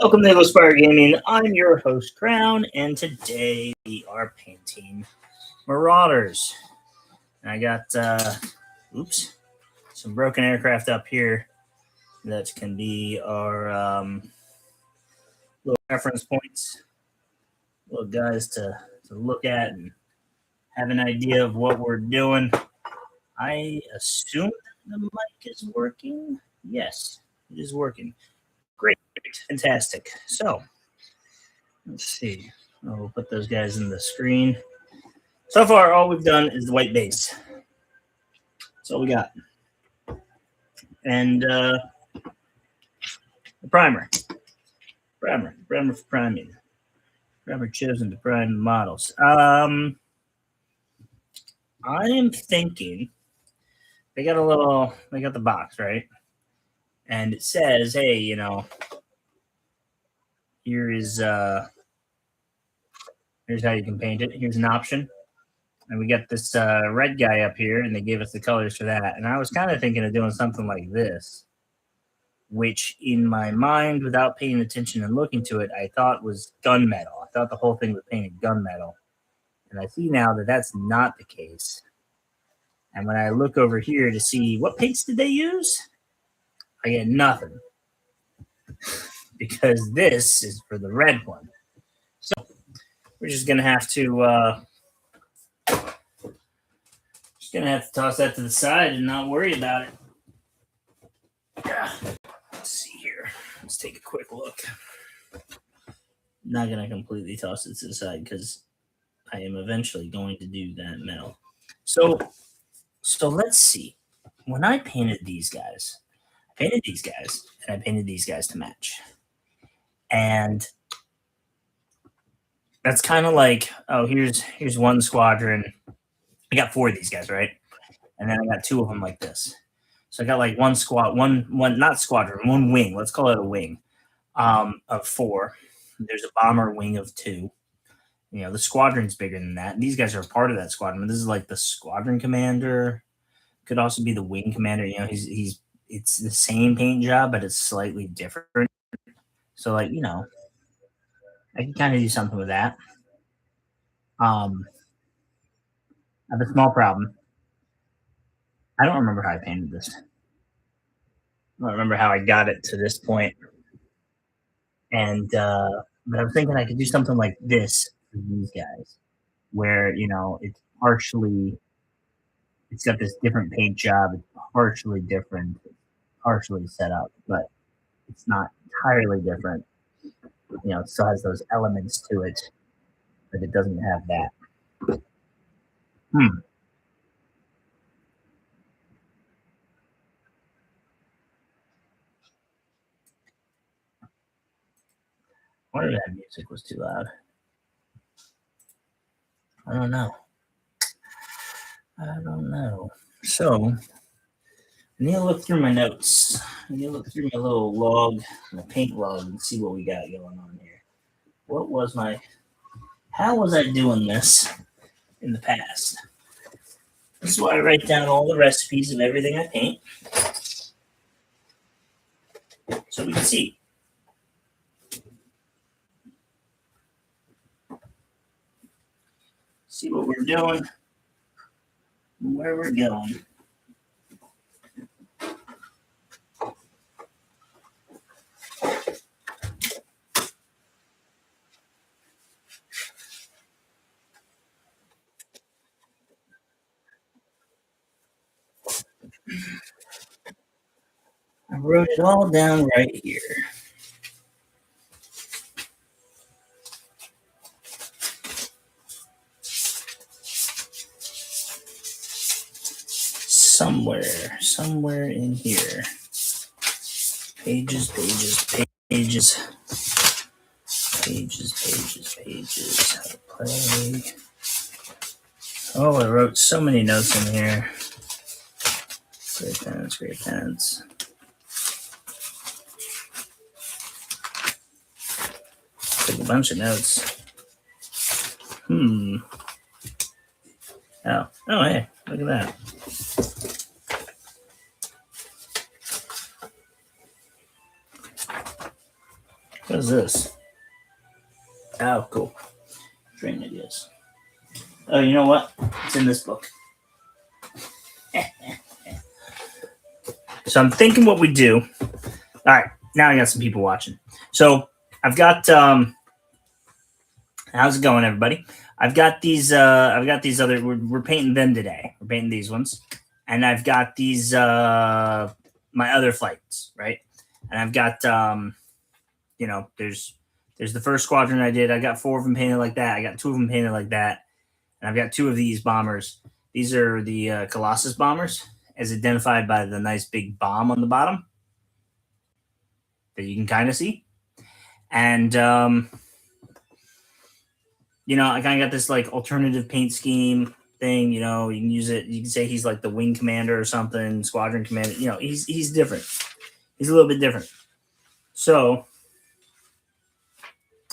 Welcome to Spire Gaming. I'm your host, Crown, and today we are painting Marauders. And I got, some broken aircraft up here that can be our little reference points, little guys to look at and have an idea of what we're doing. I assume the mic is working. Yes, it is working. Great, fantastic. So, let's see. We'll put those guys in the screen. So far, all we've done is the white base. That's all we got. And the primer. Primer for priming. Primer chosen to prime models. I am thinking they got the box, right? And it says, hey, here's how you can paint it. Here's an option. And we got this red guy up here, and they gave us the colors for that. And I was kind of thinking of doing something like this, which in my mind, without paying attention and looking to it, I thought was gunmetal. I thought the whole thing was painted gunmetal. And I see now that that's not the case. And when I look over here to see what paints did they use, I get nothing. Because this is for the red one. So we're just going to have to toss that to the side and not worry about it. Let's see here. Let's take a quick look. Not going to completely toss it to the side because I am eventually going to do that metal. So let's see. When I painted these guys, and I painted these guys to match. And that's kind of like, oh, here's one squadron. I got 4 of these guys, right? And then I got 2 of them like this. So I got like one wing. Let's call it a wing of 4. There's a bomber wing of 2. The squadron's bigger than that. And these guys are a part of that squadron. This is like the squadron commander. Could also be the wing commander. It's the same paint job, but it's slightly different. So I can kind of do something with that. I have a small problem. I don't remember how I painted this. I don't remember how I got it to this point. And but I'm thinking I could do something like this for these guys, where it's got this different paint job. It's partially different, partially set up, but it's not entirely different. It still has those elements to it, but it doesn't have that. I wonder if that music was too loud. I don't know. So, I need to look through my notes. I need to look through my little log, my paint log, and see what we got going on here. How was I doing this in the past? This is why I write down all the recipes of everything I paint, so we can see. See what we're doing, and where we're going. I wrote it all down right here. Somewhere in here. Pages. How to play. Oh, I wrote so many notes in here. Great pens. Took a bunch of notes. Oh, hey, look at that. What is this? Oh, cool. Train ideas. Oh, you know what? It's in this book. So I'm thinking what we do. All right, now I got some people watching. So I've got how's it going, everybody? I've got these other we're painting them today. We're painting these ones. And I've got these my other flights, right? And I've got there's the first squadron I did. I got 4 of them painted like that. I got 2 of them painted like that. And I've got 2 of these bombers. These are the Colossus bombers, as identified by the nice big bomb on the bottom that you can kind of see. And I kind of got this like alternative paint scheme thing. You can use it. You can say he's like the wing commander or something, squadron commander. He's different. He's a little bit different. So,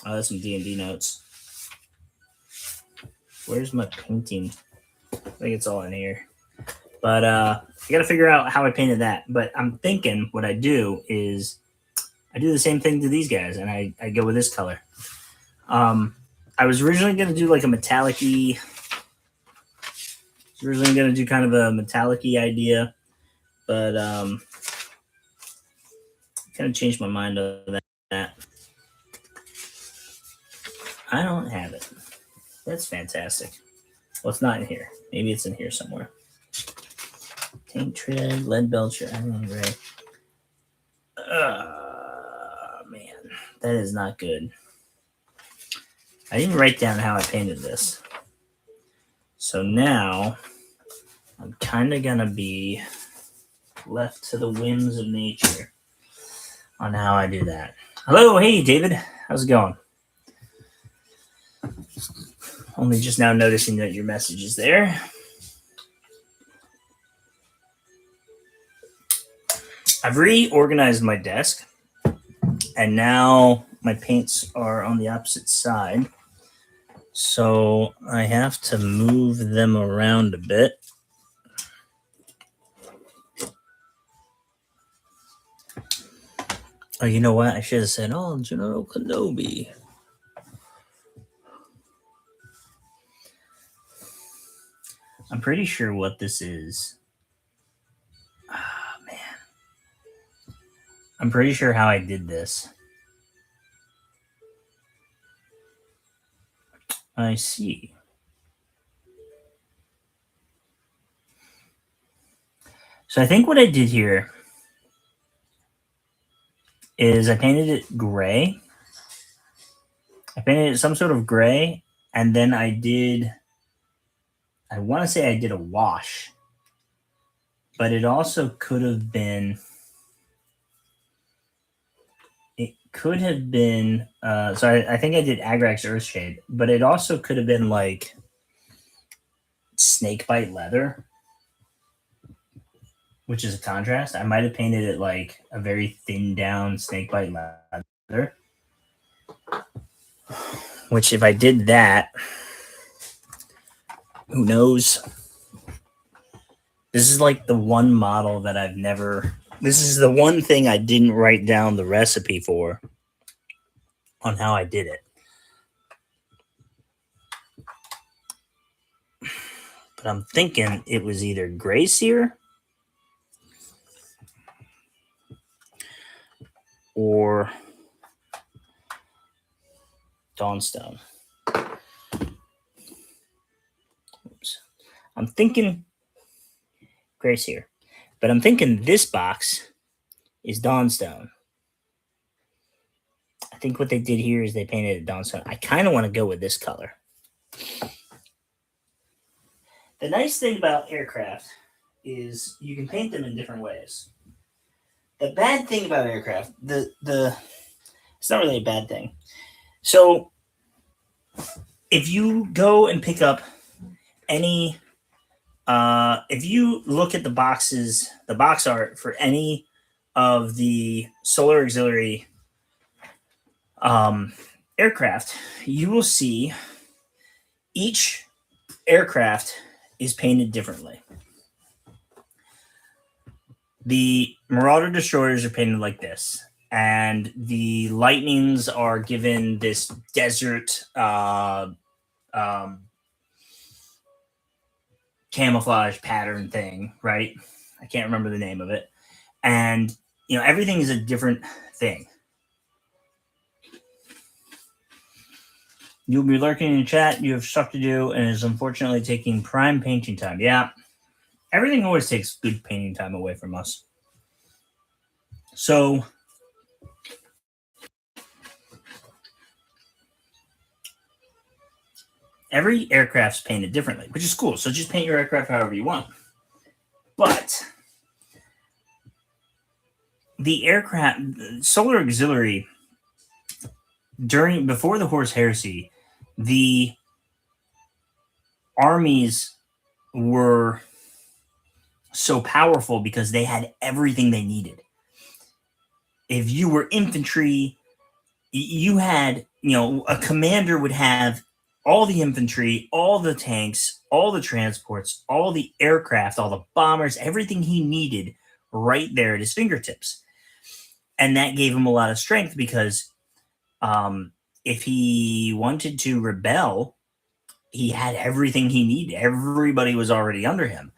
that's some D&D notes. Where's my painting? I think it's all in here. But I got to figure out how I painted that. But I'm thinking what I do is I do the same thing to these guys, and I go with this color. I was originally going to do like a metallic-y. Originally going to do kind of a metallic-y idea, but kind of changed my mind on that. I don't have it. That's fantastic. Well, it's not in here. Maybe it's in here somewhere. Tank tread, lead belcher, iron gray. Man, that is not good. I didn't write down how I painted this. So now I'm kind of going to be left to the whims of nature on how I do that. Hello, hey, David. How's it going? Only just now noticing that your message is there. I've reorganized my desk, and now my paints are on the opposite side. So I have to move them around a bit. Oh, you know what? I should have said, General Kenobi. I'm pretty sure what this is. Man. I'm pretty sure how I did this. I see. So I think what I did here is I painted it gray. I painted it some sort of gray, and then I want to say I did a wash, but it also could have been, so I think I did Agrax Earthshade, but it also could have been like snakebite leather, which is a contrast. I might have painted it like a very thin down snakebite leather, which if I did that, who knows? This is like the one model that this is the one thing I didn't write down the recipe for on how I did it. But I'm thinking it was either Gray Seer or Dawnstone. Oops. I'm thinking Gray Seer, but I'm thinking this box is Dawnstone. I think what they did here is they painted it Dawnstone. I kind of want to go with this color. The nice thing about aircraft is you can paint them in different ways. The bad thing about aircraft, it's not really a bad thing. So if you go and pick up any, if you look at the box art for any of the Solar Auxiliary aircraft, you will see each aircraft is painted differently. The Marauder Destroyers are painted like this. and the lightnings are given this desert um, camouflage pattern thing, right? I can't remember the name of it. And everything is a different thing. You'll be lurking in chat. You have stuff to do, and is unfortunately taking prime painting time. Yeah, everything always takes good painting time away from us. So every aircraft's painted differently, which is cool. So just paint your aircraft however you want. But the aircraft, Solar Auxiliary, before the Horse Heresy, the armies were so powerful because they had everything they needed. If you were infantry, you had, a commander would have all the infantry, all the tanks, all the transports, all the aircraft, all the bombers, everything he needed right there at his fingertips. And that gave him a lot of strength because if he wanted to rebel, he had everything he needed. Everybody was already under him.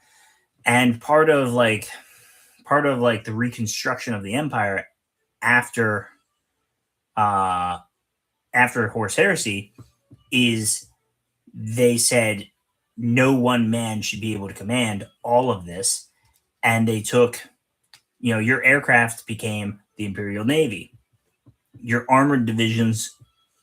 And part of the reconstruction of the empire after Horse Heresy is they said no one man should be able to command all of this, and they took, your aircraft became the Imperial Navy, your armored divisions,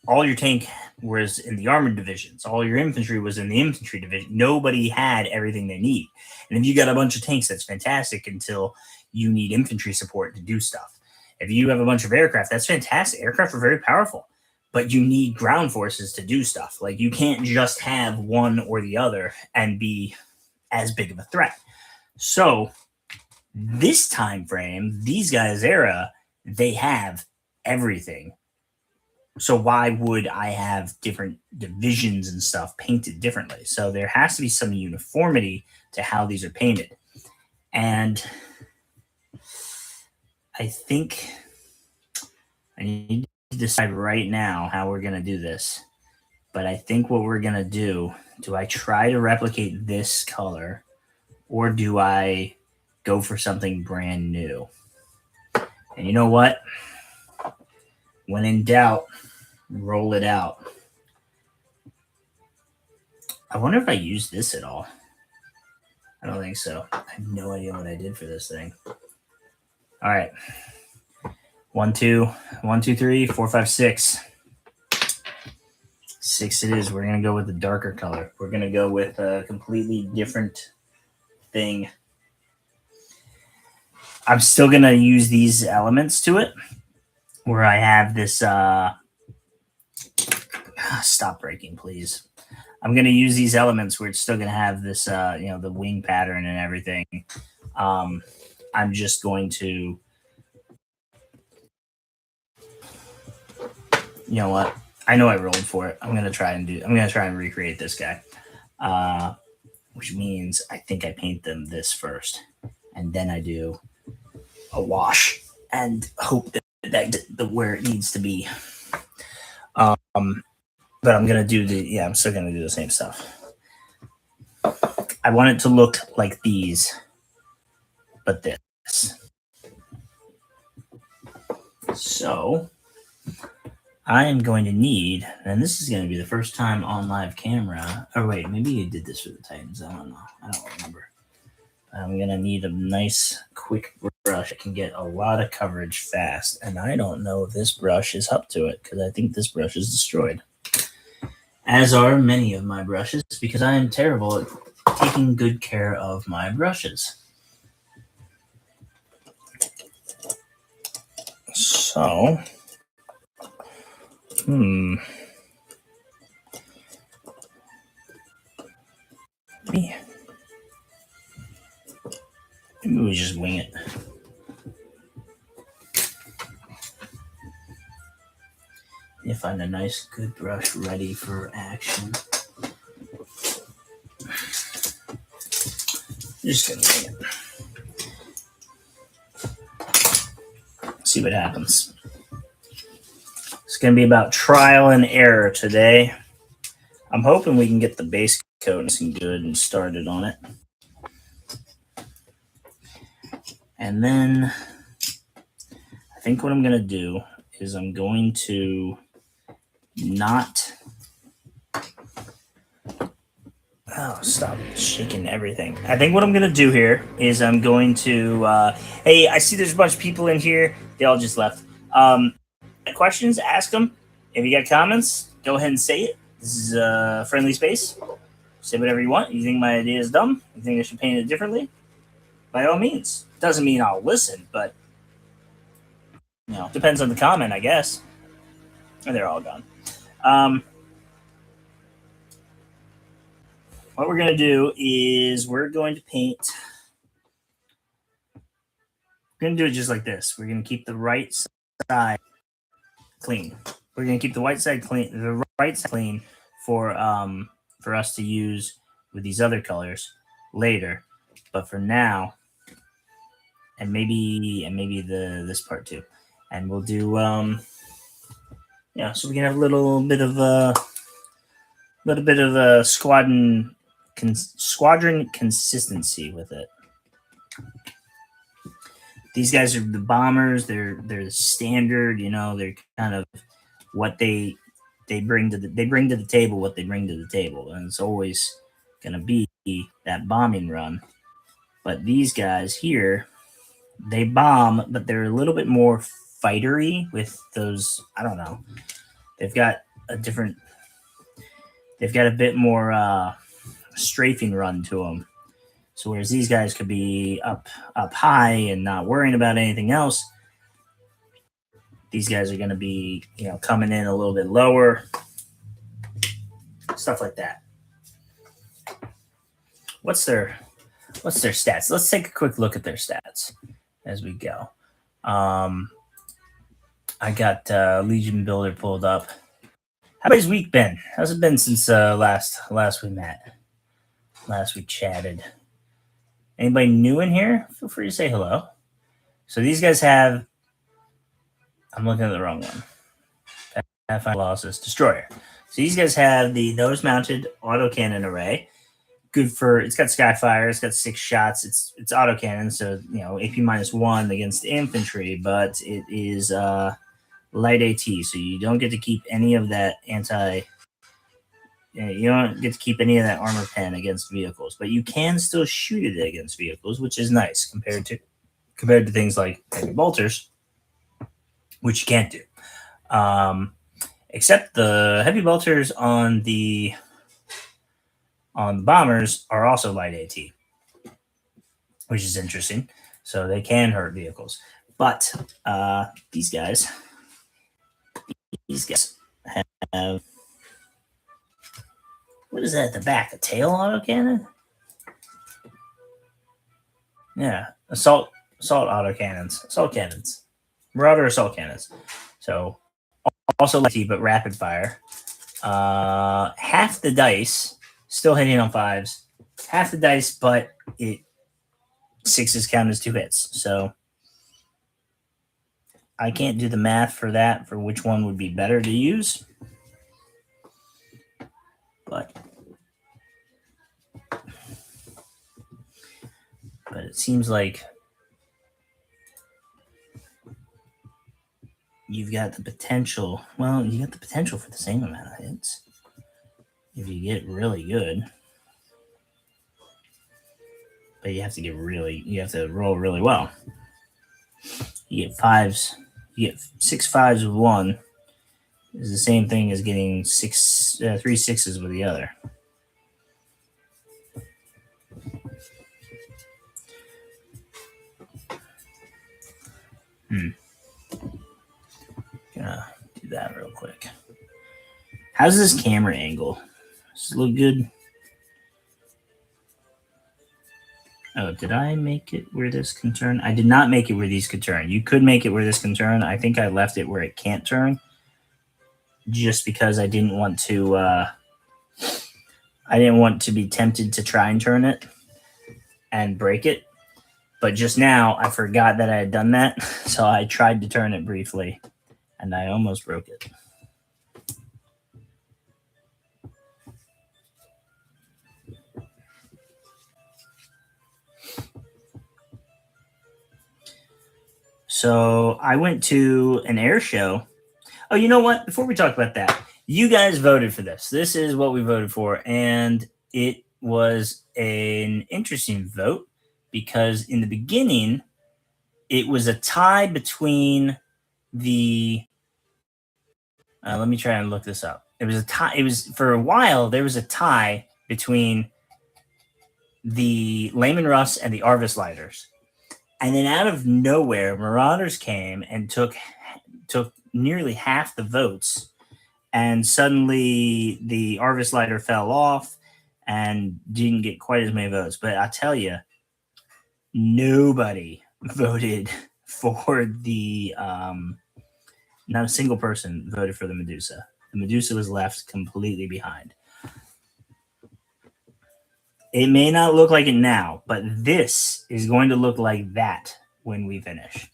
all your tank was in the armored divisions, all your infantry was in the infantry division. Nobody had everything they need, and if you got a bunch of tanks, that's fantastic until you need infantry support to do stuff. If you have a bunch of aircraft, that's fantastic. Aircraft are very powerful, but you need ground forces to do stuff. Like, you can't just have one or the other and be as big of a threat. So this time frame, these guys' era, they have everything. So why would I have different divisions and stuff painted differently? So there has to be some uniformity to how these are painted. And I think I need to decide right now how we're going to do this. But I think what we're going to do I try to replicate this color, or do I go for something brand new? And you know what? When in doubt, roll it out. I wonder if I used this at all. I don't think so. I have no idea what I did for this thing. All right. 1, 2, 1, 2, 3, 4, 5, 6. 6 it is. We're going to go with the darker color. We're going to go with a completely different thing. I'm still going to use these elements to it, where I have this stop breaking, please. I'm going to use these elements where it's still going to have this the wing pattern and everything. I'm just going to, you know what? I know I rolled for it. I'm going to try and recreate this guy. Which means I think I paint them this first, and then I do a wash and hope that where it needs to be. But I'm gonna do I'm still gonna do the same stuff. I want it to look like these, but this. So I am going to need, and this is going to be the first time on live camera. Or wait, maybe you did this for the Titans. I don't know. I don't remember. I'm going to need a nice, quick brush that can get a lot of coverage fast. And I don't know if this brush is up to it, because I think this brush is destroyed. As are many of my brushes, because I am terrible at taking good care of my brushes. So, maybe we just wing it. You find a nice, good brush ready for action. Just gonna wing it. See what happens. It's going to be about trial and error today. I'm hoping we can get the base coat nice and good and started on it. And then I think what I'm going to do is I'm going to not... Oh, stop shaking everything. I think what I'm going to do here is I'm going to... hey, I see there's a bunch of people in here. They all just left. Questions, ask them. If you got comments, go ahead and say it. This is a friendly space. Say whatever you want. You think my idea is dumb? You think I should paint it differently? By all means. Doesn't mean I'll listen, but depends on the comment, I guess. And they're all gone. What we're going to do is we're going to paint. We're going to do it just like this. We're going to keep the right side clean. We're going to keep the white side clean, the right side clean for us to use with these other colors later. But for now, and maybe this part too, and we'll do so we can have a little bit of a squadron consistency with it. These guys are the bombers. They're the standard. They're kind of what they bring to the table. What they bring to the table, and it's always gonna be that bombing run. But these guys here, they bomb, but they're a little bit more fightery with those. I don't know. They've got a bit more strafing run to them. So whereas these guys could be up high and not worrying about anything else, these guys are going to be, coming in a little bit lower, stuff like that. What's their stats? Let's take a quick look at their stats as we go. I got Legion Builder pulled up. How's his week been? How's it been since last we met? Last we chatted. Anybody new in here? Feel free to say hello. So these guys have... I'm looking at the wrong one. Marauder Destroyer. So these guys have the nose-mounted autocannon array. Good for... It's got Skyfire. It's got 6 shots. It's autocannon, so, AP -1 against infantry, but it is light AT, so you don't get to keep any of that you don't get to keep any of that armor pen against vehicles, but you can still shoot it against vehicles, which is nice compared to things like heavy bolters, which you can't do. Except the heavy bolters on the bombers are also light AT, which is interesting. So they can hurt vehicles, but these guys have... What is that at the back? A tail autocannon? Yeah, assault autocannons, assault cannons, Marauder assault cannons. So also light, but rapid fire. Half the dice, still hitting on 5s. Half the dice, but 6s count as 2 hits. So I can't do the math for that, for which one would be better to use. But it seems like you've got the potential. Well, you got the potential for the same amount of hits if you get really good. But you have to roll really well. You get 5s. You get 6 5s with one. Is the same thing as getting 3 6s with the other. Gonna do that real quick. How's this camera angle? Does it look good? Oh, did I make it where this can turn? I did not make it where these could turn. You could make it where this can turn. I think I left it where it can't turn, just because I didn't want to be tempted to try and turn it and break it. But just now I forgot that I had done that, so I tried to turn it briefly and I almost broke it. So I went to an air show. Oh, you know what? Before we talk about that, you guys voted for this. This is what we voted for, and it was an interesting vote because in the beginning it was a tie between the. Let me try and look this up. It was a tie. It was for a while. There was a tie between the Leman Russ and the Arvis Lighters. And then out of nowhere, Marauders came and took nearly half the votes. And suddenly the Arvis Lighter fell off and didn't get quite as many votes. But I tell you, nobody voted for the not a single person voted for the Medusa. The Medusa was left completely behind. It may not look like it now, but this is going to look like that when we finish.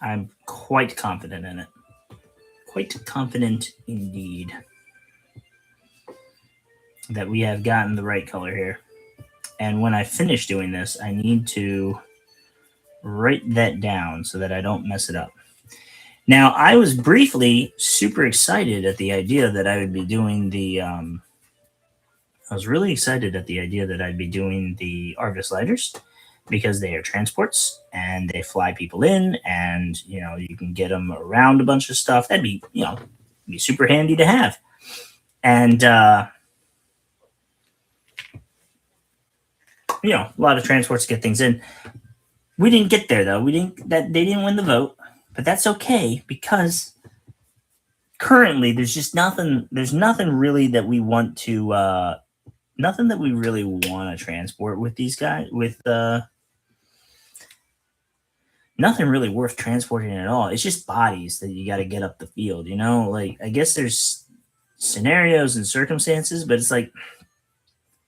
I'm quite confident in it. Quite confident indeed that we have gotten the right color here. And when I finish doing this, I need to write that down so that I don't mess it up. Now, I was briefly super excited at the idea that I would be doing the I was really excited at the idea that I'd be doing the Arvis Lighters because they are transports and they fly people in, and you can get them around a bunch of stuff. That'd be be super handy to have. And a lot of transports get things in. We didn't get there though. They didn't win the vote, but that's okay because currently there's just nothing. There's nothing really that we want to. Nothing that we really want to transport with these guys. With nothing really worth transporting at all. It's just bodies that you got to get up the field. Like I guess there's scenarios and circumstances, but it's like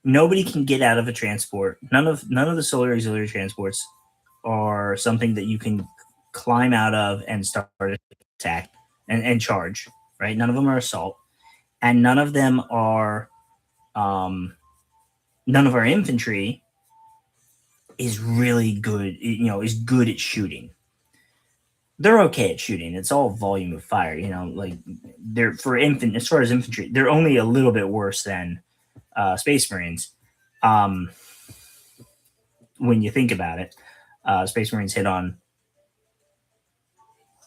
nobody can get out of a transport. None of the solar auxiliary transports are something that you can climb out of and start an attack and charge. Right? None of them are assault, and none of them are. None of our infantry is really good. Is good at shooting. They're okay at shooting. It's all volume of fire. Like they're as far as infantry, they're only a little bit worse than Space Marines. When you think about it, Space Marines hit on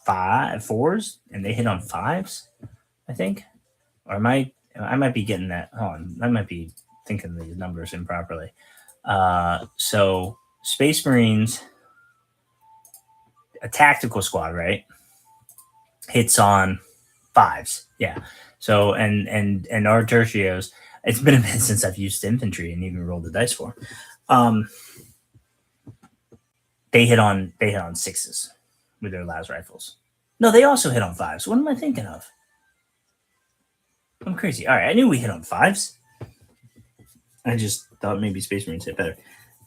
4s, and they hit on 5s, I think. Or I might be getting that. I might be thinking these numbers improperly. So Space Marines, a tactical squad, right? Hits on 5s. Yeah. So and our tertios, it's been a minute since I've used infantry and even rolled the dice for them. They hit on 6s with their las rifles. No, they also hit on 5s. What am I thinking of? I'm crazy. All right, I knew we hit on 5s. I just thought maybe Space Marines hit better.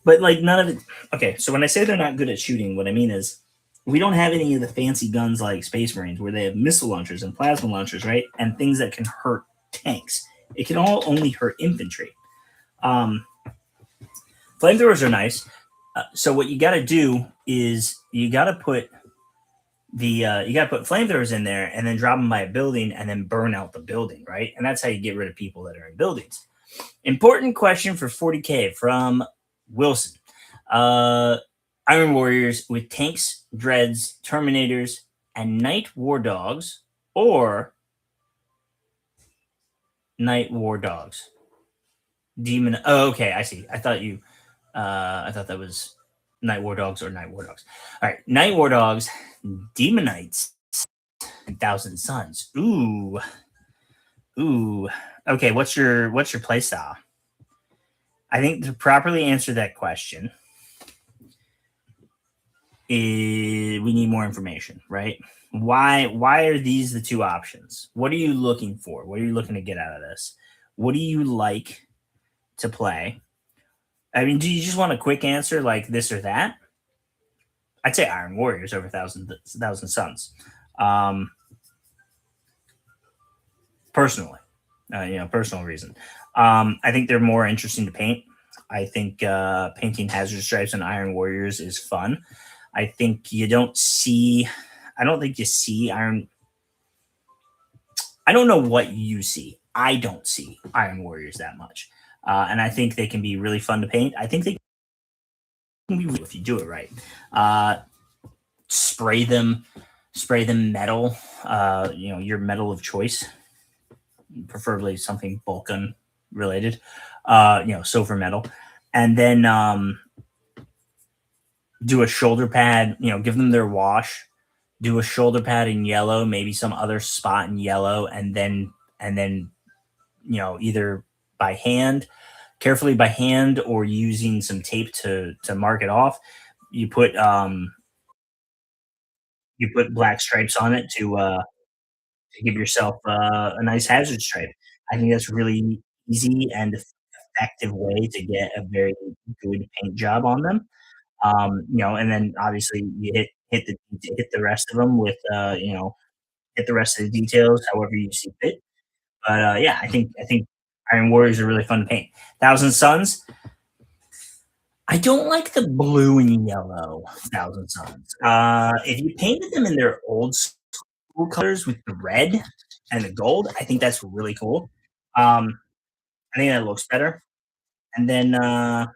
But like none of it. Okay, so when I say they're not good at shooting, what I mean is we don't have any of the fancy guns like Space Marines where they have missile launchers and plasma launchers, right? And things that can hurt tanks. It can all only hurt infantry. Flamethrowers are nice. So what you got to do is you got to put flamethrowers in there and then drop them by a building and then burn out the building, right? And that's how you get rid of people that are in buildings. Important question for 40K from Wilson. Iron Warriors with tanks, dreads, terminators, and night war dogs, or night war dogs. Demon. Oh, okay, I see. I thought that was night war dogs or night war dogs. All right, night war dogs, demonites, and Thousand Suns. Ooh. Okay, what's your play style? I think to properly answer that question, we need more information, right? Why are these the two options? What are you looking for? What are you looking to get out of this? What do you like to play? I mean, do you just want a quick answer like this or that? I'd say Iron Warriors over Thousand Suns. Personally, personal reason. I think they're more interesting to paint. I think painting hazard stripes on Iron Warriors is fun. I think you don't see. I don't think you see Iron. I don't know what you see. I don't see Iron Warriors that much, and I think they can be really fun to paint. I think they can be if you do it right. Uh, spray them, spray them metal. Your metal of choice, preferably something Vulcan related. Silver metal, and then do a shoulder pad. Give them their wash. Do a shoulder pad in yellow, maybe some other spot in yellow, and then either by hand, carefully by hand, or using some tape to mark it off. You put black stripes on it to give yourself a nice hazard stripe. I think that's really easy and effective way to get a very good paint job on them. And then obviously you hit the rest of them with hit the rest of the details however you see fit. But yeah, I think Iron Warriors are really fun to paint. Thousand Suns, I don't like the blue and yellow Thousand Suns. If you painted them in their old school colors with the red and the gold, I think that's really cool. Um, I think that looks better. And then, and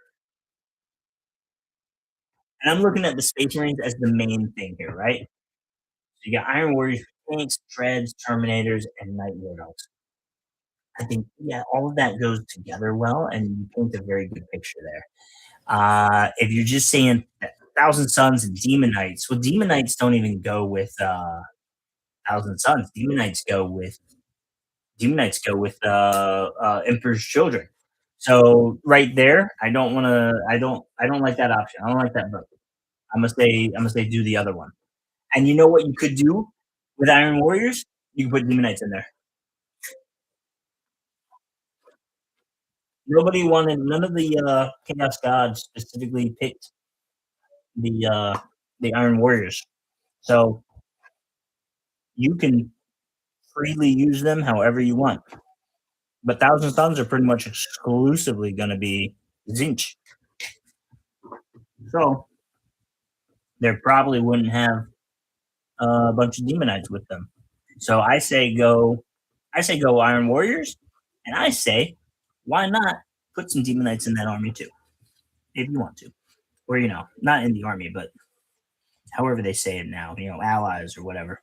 I'm looking at the Space Marines as the main thing here, right? So you got Iron Warriors, Tanks, Dreads, Terminators, and Night Wardogs. I think, yeah, all of that goes together well, and you paint a very good picture there. If you're just saying Thousand Suns and Demon Knights, well, Demon Knights don't even go with Thousand Suns. Emperor's Children. So right there, I don't want to. I don't like that option. I don't like that book. I'm gonna say do the other one. And you know what you could do with Iron Warriors? You can put Demon Knights in there. None of the Chaos Gods specifically picked the uh, the Iron Warriors, so you can freely use them however you want. But Thousand Suns are pretty much exclusively going to be Zinch, so they probably wouldn't have a bunch of Demonites with them. So I say go Iron Warriors, and I say why not put some Demonites in that army too, if you want to, or not in the army, but however they say it now, allies or whatever.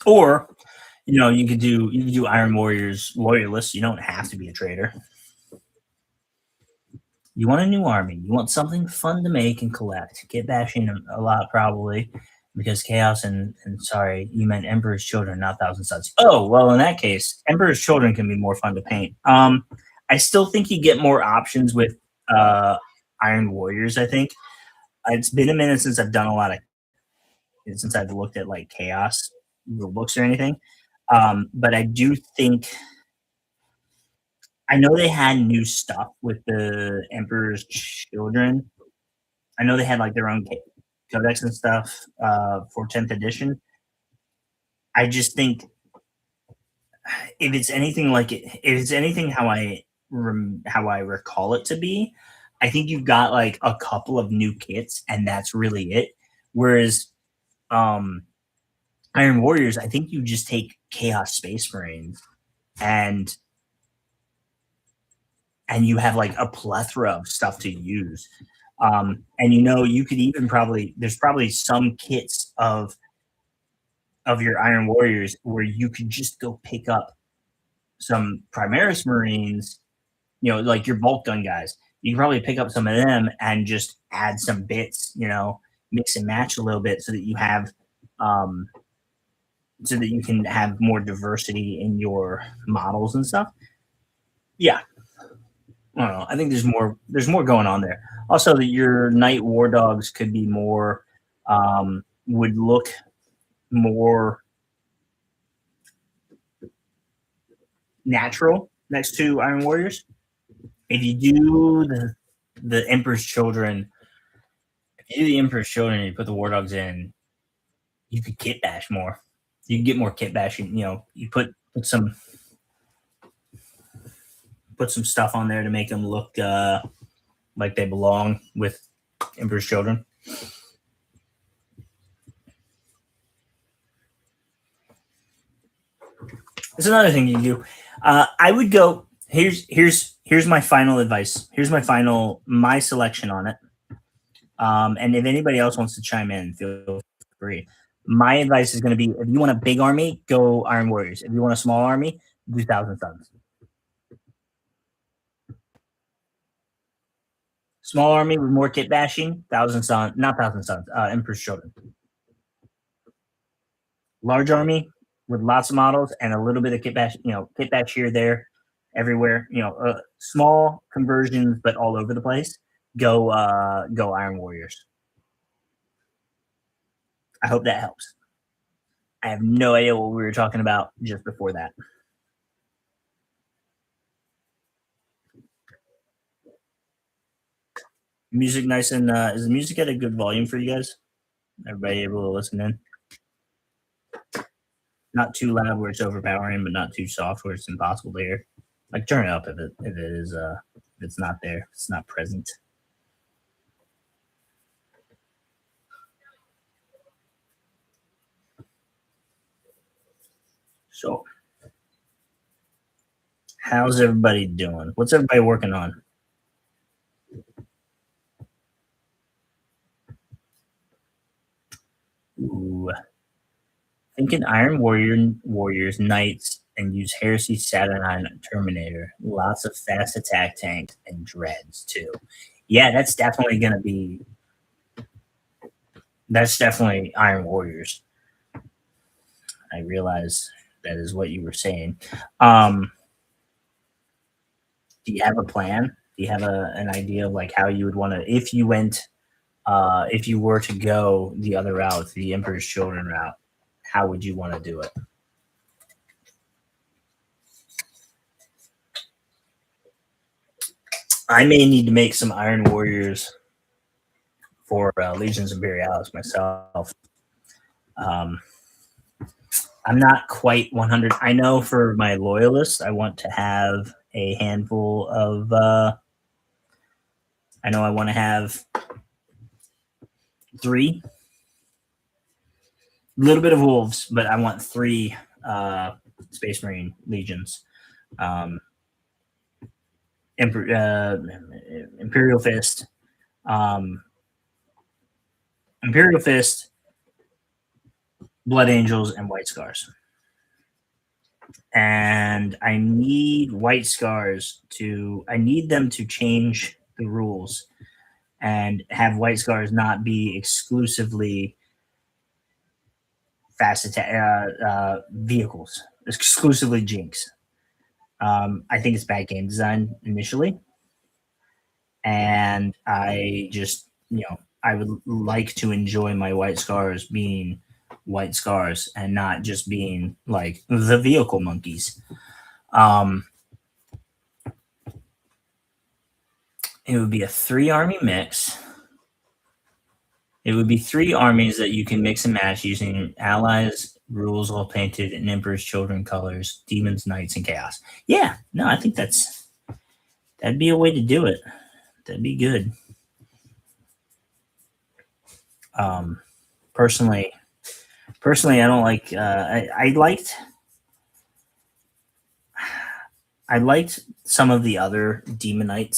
Or you could do Iron Warriors loyalists. You don't have to be a traitor. You want a new army. You want something fun to make and collect. Get bashing a lot probably because chaos and sorry, you meant Emperor's Children, not Thousand Suns. Oh well, in that case, Emperor's Children can be more fun to paint. I still think you get more options with Iron Warriors. I think it's been a minute since I've looked at like chaos the books or anything. But I do think I know they had new stuff with the Emperor's Children. I know they had like their own codex and stuff for 10th edition. I just think if it's anything how I recall it to be, I think you've got like a couple of new kits and that's really it. Whereas um, Iron Warriors, I think you just take Chaos Space Marines and you have like a plethora of stuff to use. And you could even there's probably some kits of your Iron Warriors where you could just go pick up some Primaris Marines, like your bolt gun guys. You can probably pick up some of them and just add some bits, mix and match a little bit um, so that you can have more diversity in your models and stuff. Yeah, I don't know. I think there's more going on there. Also, that your night war dogs could be more would look more natural next to Iron Warriors. If you do the Emperor's Children, if you do the Emperor's Children and you put the war dogs in, you could kit bash more. You can get more kit bashing. You put some put some stuff on there to make them look like they belong with Emperor's Children. There's another thing you do. I would go. Here's my final advice. Here's my selection on it. And if anybody else wants to chime in, feel free. My advice is going to be: if you want a big army, go Iron Warriors. If you want a small army, do Thousand Suns. Small army with more kit bashing, Thousand Suns, not Thousand Suns, Emperor's Children. Large army with lots of models and a little bit of kit bash, kit bash here, there, everywhere. Small conversions, but all over the place. Go Iron Warriors. I hope that helps. I have no idea what we were talking about just before that. Music nice and is the music at a good volume for you guys? Everybody able to listen in? Not too loud where it's overpowering, but not too soft where it's impossible to hear. Like turn it up if it is if it's not there, if it's not present. So how's everybody doing? What's everybody working on? Ooh. Thinking Iron Warriors, Knights, and use Heresy Saturnine Terminator. Lots of fast attack tanks and dreads too. Yeah, that's definitely Iron Warriors. I realize that is what you were saying. Do you have a plan? Do you have an idea of like how you would want to if you were to go the other route, the Emperor's Children route? How would you want to do it? I may need to make some Iron Warriors for Legions Imperialis myself. I'm not quite 100. I know for my loyalists, I want to have a handful of. I know I want to have 3. A little bit of wolves, but I want 3 Space Marine legions. Imperial Fist, Imperial Fist, Blood Angels, and White Scars. And I need White Scars I need them to change the rules and have White Scars not be exclusively fast attack vehicles, exclusively Jinx. I think it's bad game design initially, and I just I would like to enjoy my White Scars being White Scars and not just being like the vehicle monkeys. It would be a 3 army mix. It would be 3 armies that you can mix and match using allies, rules all painted in Emperor's Children colors, demons, knights, and chaos. Yeah, no, I think that'd be a way to do it. That'd be good. Personally, I don't like. I liked some of the other demon like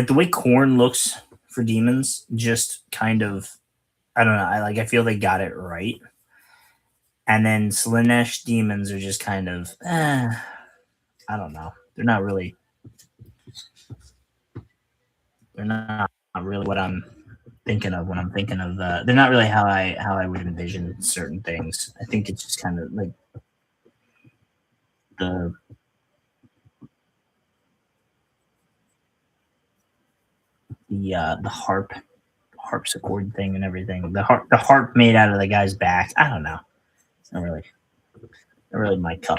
the way Corn looks for demons, just kind of, I don't know. I feel they got it right. And then Slanesh demons are just kind of, I don't know. They're not really what I'm thinking of when I'm thinking of. They're not really how I would envision certain things. I think it's just kind of like the harpsichord thing and everything. The harp made out of the guy's back. I don't know. It's not really my cup.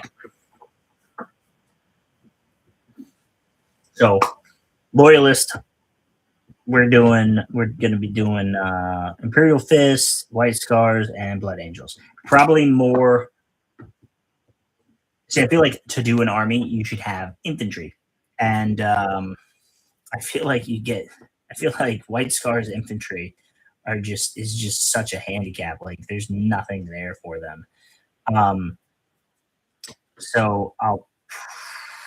So, loyalist, we're gonna be doing Imperial Fists, White Scars, and Blood Angels. Probably more See, I feel like to do an army, you should have infantry, and I feel like you get. I feel like White Scars infantry are just such a handicap. Like there's nothing there for them. Um, so I'll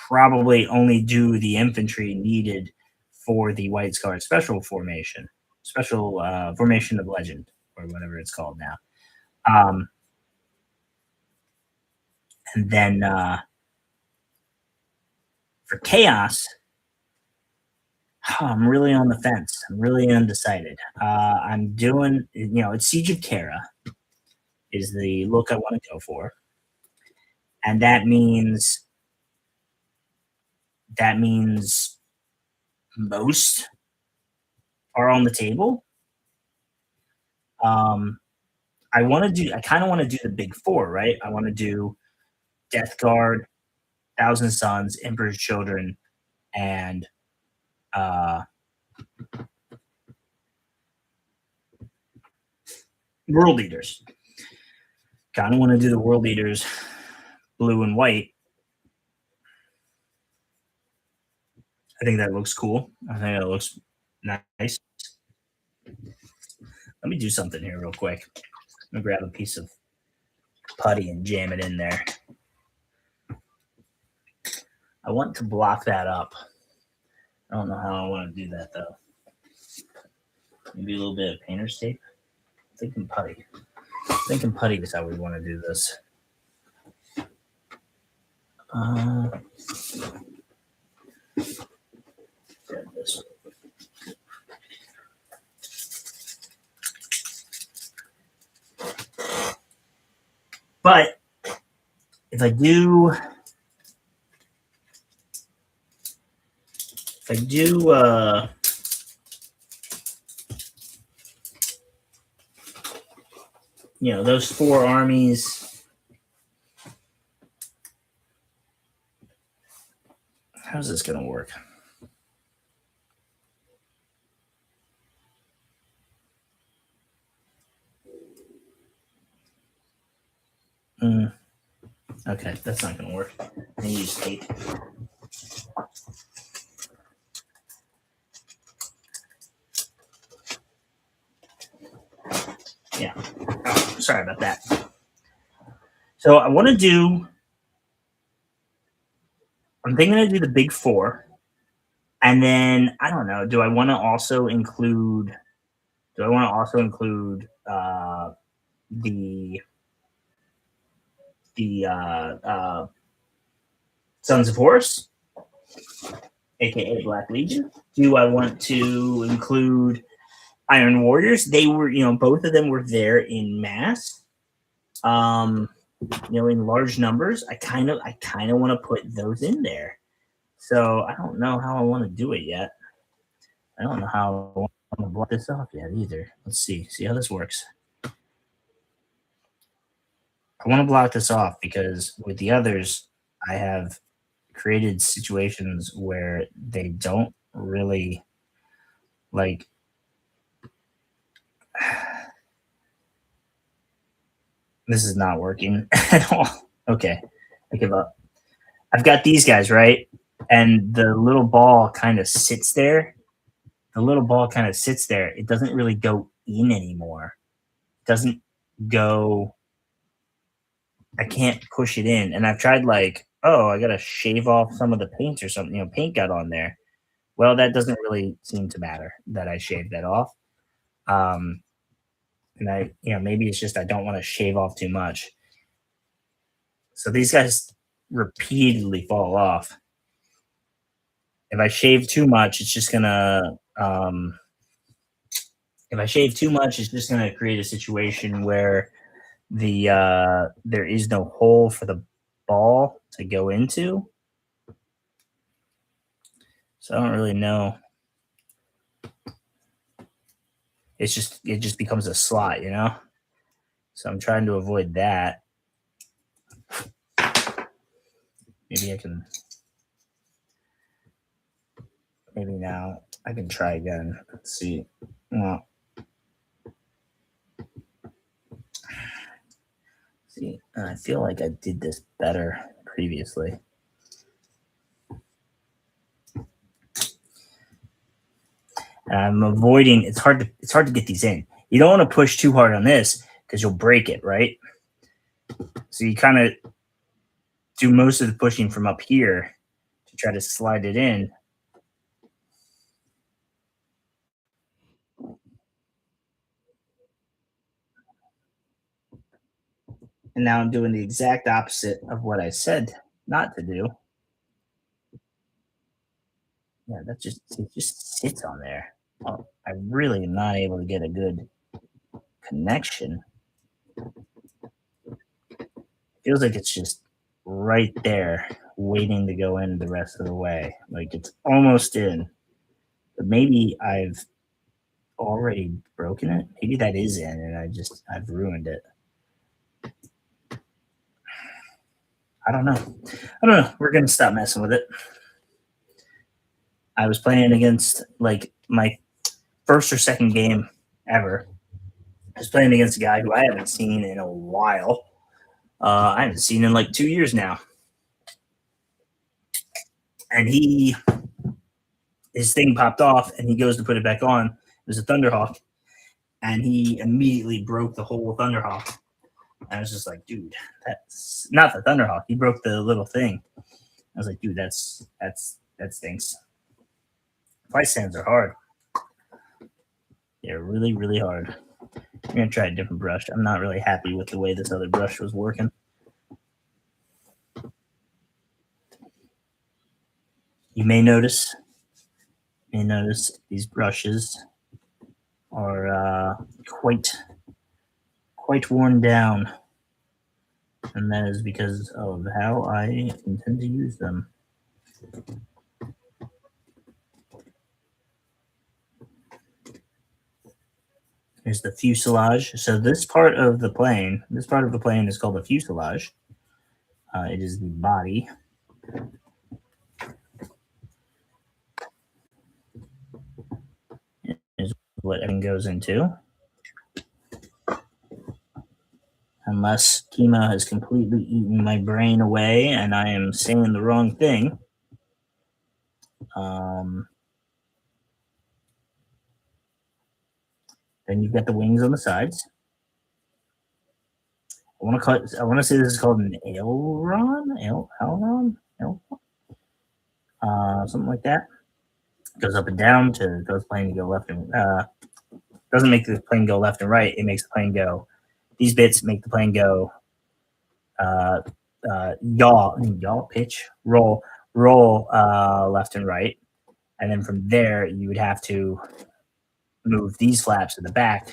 probably only do the infantry needed for the White Scar special formation, special formation of legend, or whatever it's called now. Um, and then for chaos, I'm really on the fence. I'm really undecided. I'm doing, it's Siege of Terra is the look I want to go for, and that means most are on the table. Um, I kind of want to do the big four, right? I want to do Death Guard, Thousand Sons, Emperor's Children, and uh, World Eaters. Kind of want to do the World Eaters, blue and white. I think that looks cool. I think that looks nice. Let me do something here real quick. I'm gonna grab a piece of putty and jam it in there. I want to block that up. I don't know how I want to do that though. Maybe a little bit of painter's tape. Thinking putty. Thinking putty is how we want to do this. Grab this. But if I do, those four armies, how's this going to work? Okay, that's not going to work. I use tape. Yeah. Oh, sorry about that. So I want to do. I'm thinking to do the big four, and then I don't know. Do I want to also include? Do I want to also include the Sons of Horus, aka Black Legion? Do I want to include Iron Warriors? They were, both of them were there in mass, in large numbers. I kind of want to put those in there. So I don't know how I want to do it yet. I don't know how I want to block this off yet either. Let's see how this works. I want to block this off because with the others, I have created situations where they don't really like. This is not working at all. Okay, I give up. I've got these guys, right? And the little ball kind of sits there. It doesn't really go in anymore. It doesn't go. I can't push it in. And I've tried I got to shave off some of the paint or something. Paint got on there. Well, that doesn't really seem to matter that I shaved that off. And maybe it's just I don't want to shave off too much. So these guys repeatedly fall off. If I shave too much, it's just gonna. If I shave too much, it's just gonna create a situation where there is no hole for the ball to go into. So I don't really know. It just becomes a slot, So I'm trying to avoid that. Maybe I can. Maybe now I can try again. Let's see. Well, see, I feel like I did this better previously. And I'm avoiding. It's hard to get these in. You don't want to push too hard on this because you'll break it, right? So you kind of do most of the pushing from up here to try to slide it in. And now I'm doing the exact opposite of what I said not to do. Yeah, that it just sits on there. Oh, I really am not able to get a good connection. Feels like it's just right there, waiting to go in the rest of the way. Like it's almost in, but maybe I've already broken it. Maybe that is in, and I've ruined it. I don't know. We're gonna stop messing with it. I was playing against like my first or second game ever. I was playing against a guy who I haven't seen in a while. I haven't seen in like 2 years now. And his thing popped off and he goes to put it back on. It was a Thunderhawk. And he immediately broke the whole Thunderhawk. I was just like, dude, that's not the Thunderhawk. He broke the little thing. I was like, dude, that stinks. Flight stands are hard. They're really, really hard. I'm gonna try a different brush. I'm not really happy with the way this other brush was working. You may notice these brushes are quite worn down, and that is because of how I intend to use them. Here's the fuselage. So this part of the plane is called the fuselage. It is the body. Is what everything goes into. Unless Kima has completely eaten my brain away and I am saying the wrong thing. Then you've got the wings on the sides. I want to say this is called an aileron, something like that. Goes up and down to cause the plane to go left and doesn't make the plane go left and right. It makes the plane go. These bits make the plane go yaw, pitch, roll left and right, and then from there you would have to move these flaps in the back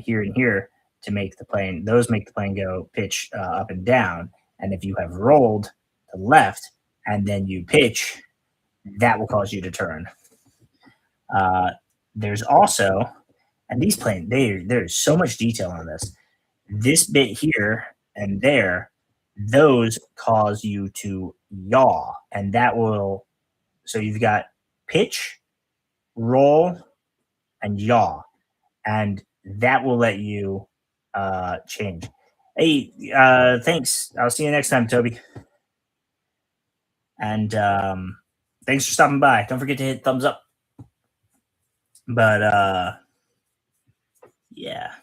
here and here to make the plane. Those make the plane go pitch up and down. And if you have rolled to left and then you pitch, that will cause you to turn. There's also, and these planes, there's so much detail on this. This bit here and there, those cause you to yaw, and that will. So you've got pitch, roll, and yaw, and that will let you change. Hey, thanks. I'll see you next time, Toby. And thanks for stopping by. Don't forget to hit thumbs up. But yeah.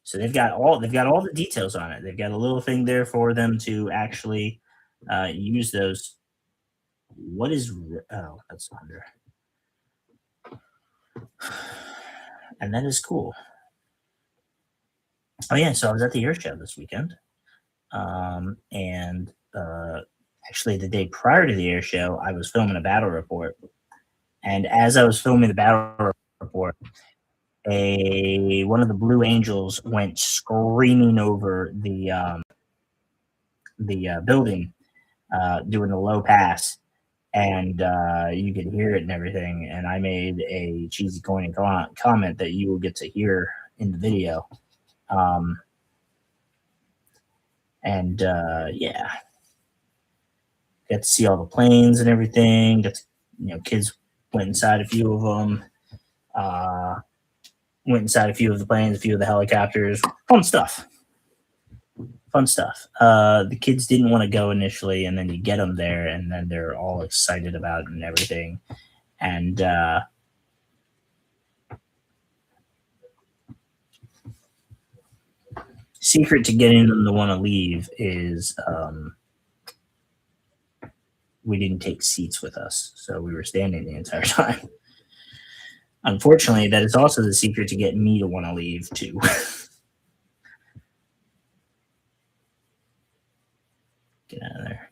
So they've got all the details on it. They've got a little thing there for them to actually use those. What is that's under. And that is cool. Oh yeah, so I was at the air show this weekend. And actually the day prior to the air show, I was filming a battle report. And as I was filming the battle report, one of the Blue Angels went screaming over the building, doing a low pass, and you could hear it and everything. And I made a cheesy coin comment that you will get to hear in the video. Yeah, got to see all the planes and everything. Got to, kids went inside a few of them. Went inside a few of the planes, a few of the helicopters. Fun stuff. fun stuff. The kids didn't want to go initially, and then you get them there, and then they're all excited about it and everything. And secret to getting them to want to leave is we didn't take seats with us, so we were standing the entire time. Unfortunately, that is also the secret to get me to want to leave too. Get out of there.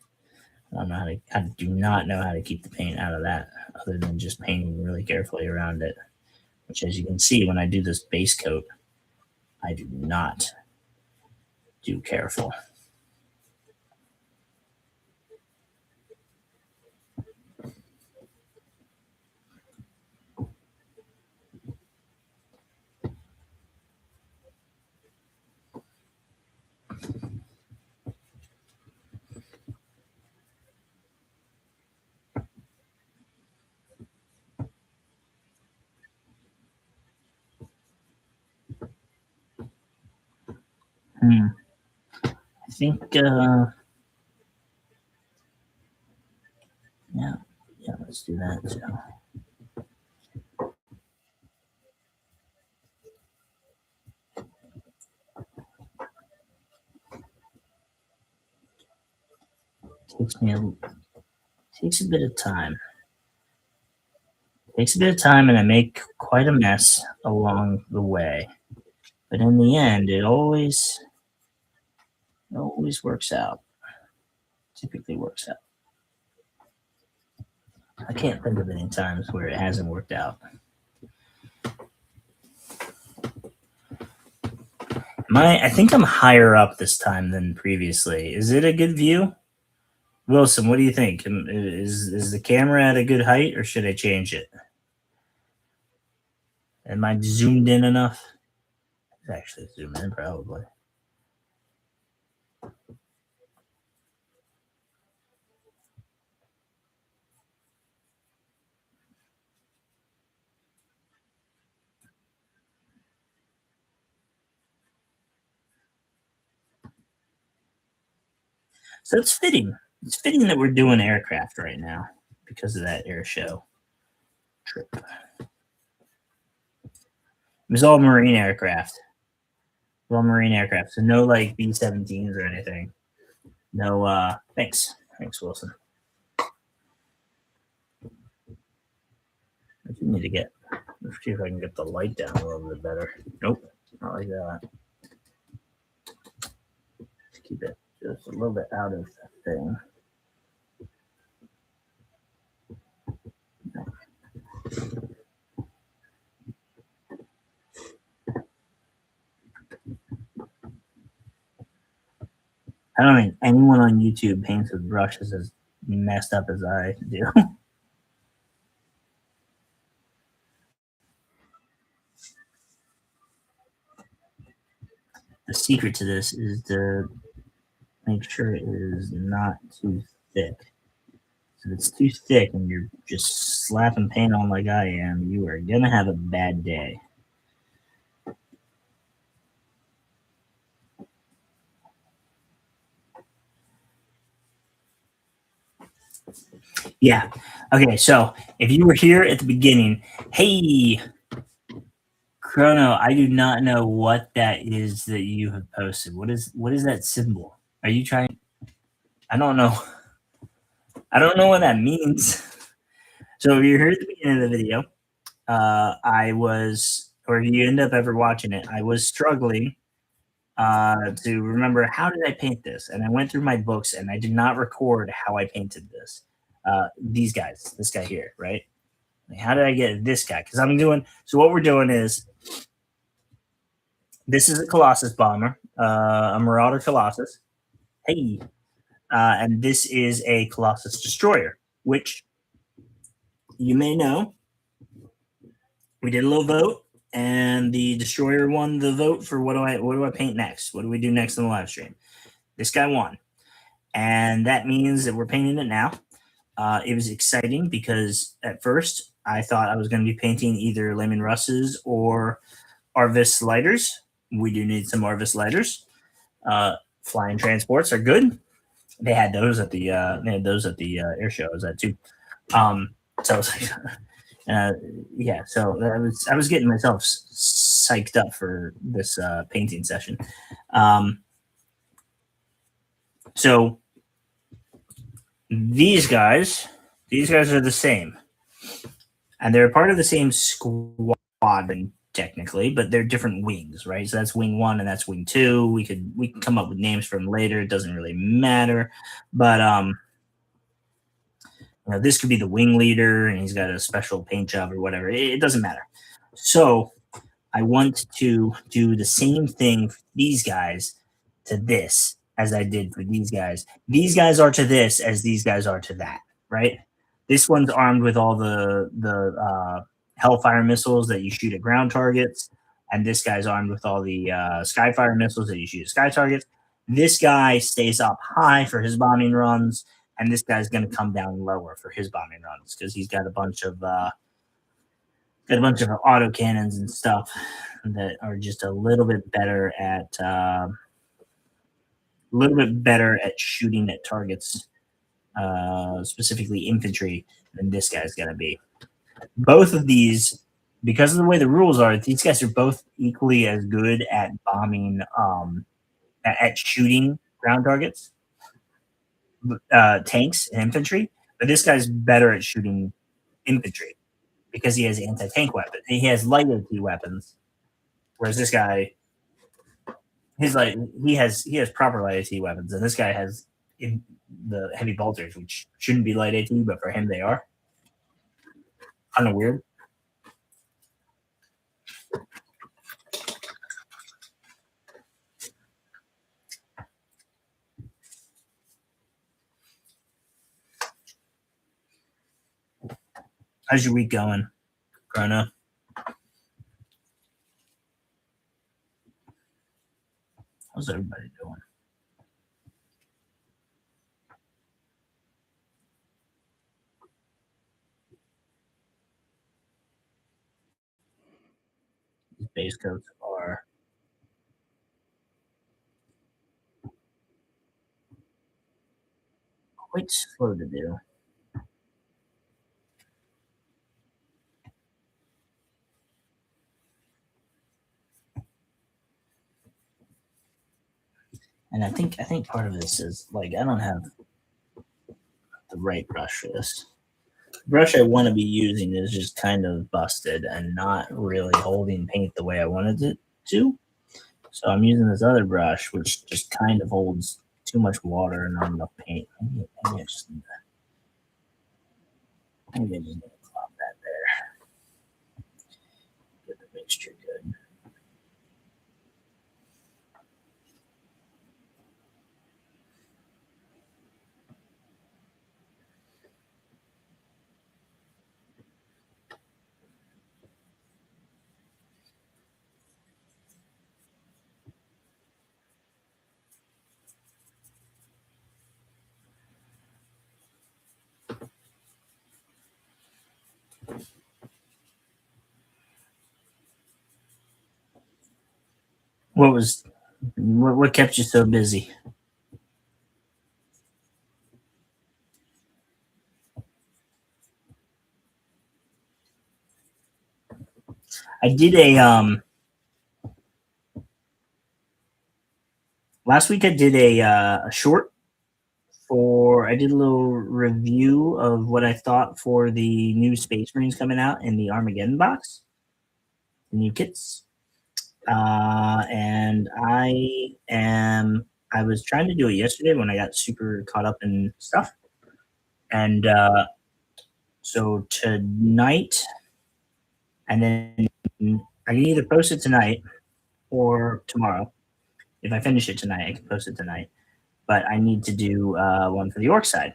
I don't know how to. I do not know how to keep the paint out of that, other than just painting really carefully around it. Which, as you can see, when I do this base coat, I do not do careful. I think, yeah, let's do that. So. Takes a bit of time. Takes a bit of time, and I make quite a mess along the way. But in the end, it always works out. Typically works out. I can't think of any times where it hasn't worked out. I think I'm higher up this time than previously. Is it a good view? Wilson, what do you think? Is the camera at a good height, or should I change it? Am I zoomed in enough? Let's actually zoom in, probably. So it's fitting. It's fitting that we're doing aircraft right now because of that air show trip. It was all marine aircraft. All marine aircraft. So no like B-17s or anything. No thanks. Thanks, Wilson. I do need to get let's see if I can get the light down a little bit better. Nope, not like that. Let's keep it just a little bit out of the thing. I don't think anyone on YouTube paints with brushes as messed up as I do. The secret to this is to make sure it is not too thick. So if it's too thick and you're just slapping paint on like I am, you are gonna have a bad day. Yeah. Okay, so if you were here at the beginning, hey Chrono, I do not know what that is that you have posted. What is that symbol? Are you trying? I don't know. I don't know what that means. So if you're here at the beginning of the video, I was, or if you end up ever watching it, I was struggling to remember how did I paint this, and I went through my books and I did not record how I painted this. These guys, this guy here, right? Like, how did I get this guy? Because I'm doing. So what we're doing is this is a Colossus bomber, a Marauder Colossus. Hey, and this is a Colossus Destroyer, which you may know. We did a little vote, and the Destroyer won the vote for what do I paint next? What do we do next in the live stream? This guy won, and that means that we're painting it now. It was exciting because at first I thought I was going to be painting either Leman Russ's or Arvis lighters. We do need some Arvis lighters. flying transports are good. They had those at the air show. I was at too. So I was like, uh, yeah. So I was getting myself psyched up for this painting session. Um, so these guys, these guys are the same, and they're part of the same squadron technically, but they're different wings, right? So that's wing one and that's wing two. We can come up with names for them later. It doesn't really matter, but this could be the wing leader, and he's got a special paint job or whatever. It doesn't matter. So I want to do the same thing for these guys to this as I did for these guys. These guys are to this as these guys are to that, right? This one's armed with all the Hellfire missiles that you shoot at ground targets, and this guy's armed with all the Skyfire missiles that you shoot at sky targets. This guy stays up high for his bombing runs, and this guy's going to come down lower for his bombing runs because he's got a bunch of auto cannons and stuff that are just a little bit better at shooting at targets, specifically infantry, than this guy's gonna be. Both of these, because of the way the rules are, these guys are both equally as good at bombing, at shooting ground targets, tanks and infantry. But this guy's better at shooting infantry because he has anti-tank weapons. He has light AT weapons, whereas this guy, he has proper light AT weapons, and this guy has the heavy bolters, which shouldn't be light AT, but for him they are. Kind of weird. How's your week going, Chrono? How's everybody doing? These base coats are quite slow to do. And I think part of this is like I don't have the right brush for this. The brush I want to be using is just kind of busted and not really holding paint the way I wanted it to. So I'm using this other brush, which just kind of holds too much water and not enough paint. Maybe I just need to clop that there. Get the mixture good. What kept you so busy? I did last week. I did a short for. I did a little review of what I thought for the new Space Marines coming out in the Armageddon box, the new kits. And I was trying to do it yesterday when I got super caught up in stuff, and so tonight, and then I can either post it tonight or tomorrow. If I finish it tonight, I can post it tonight. But I need to do one for the orc side,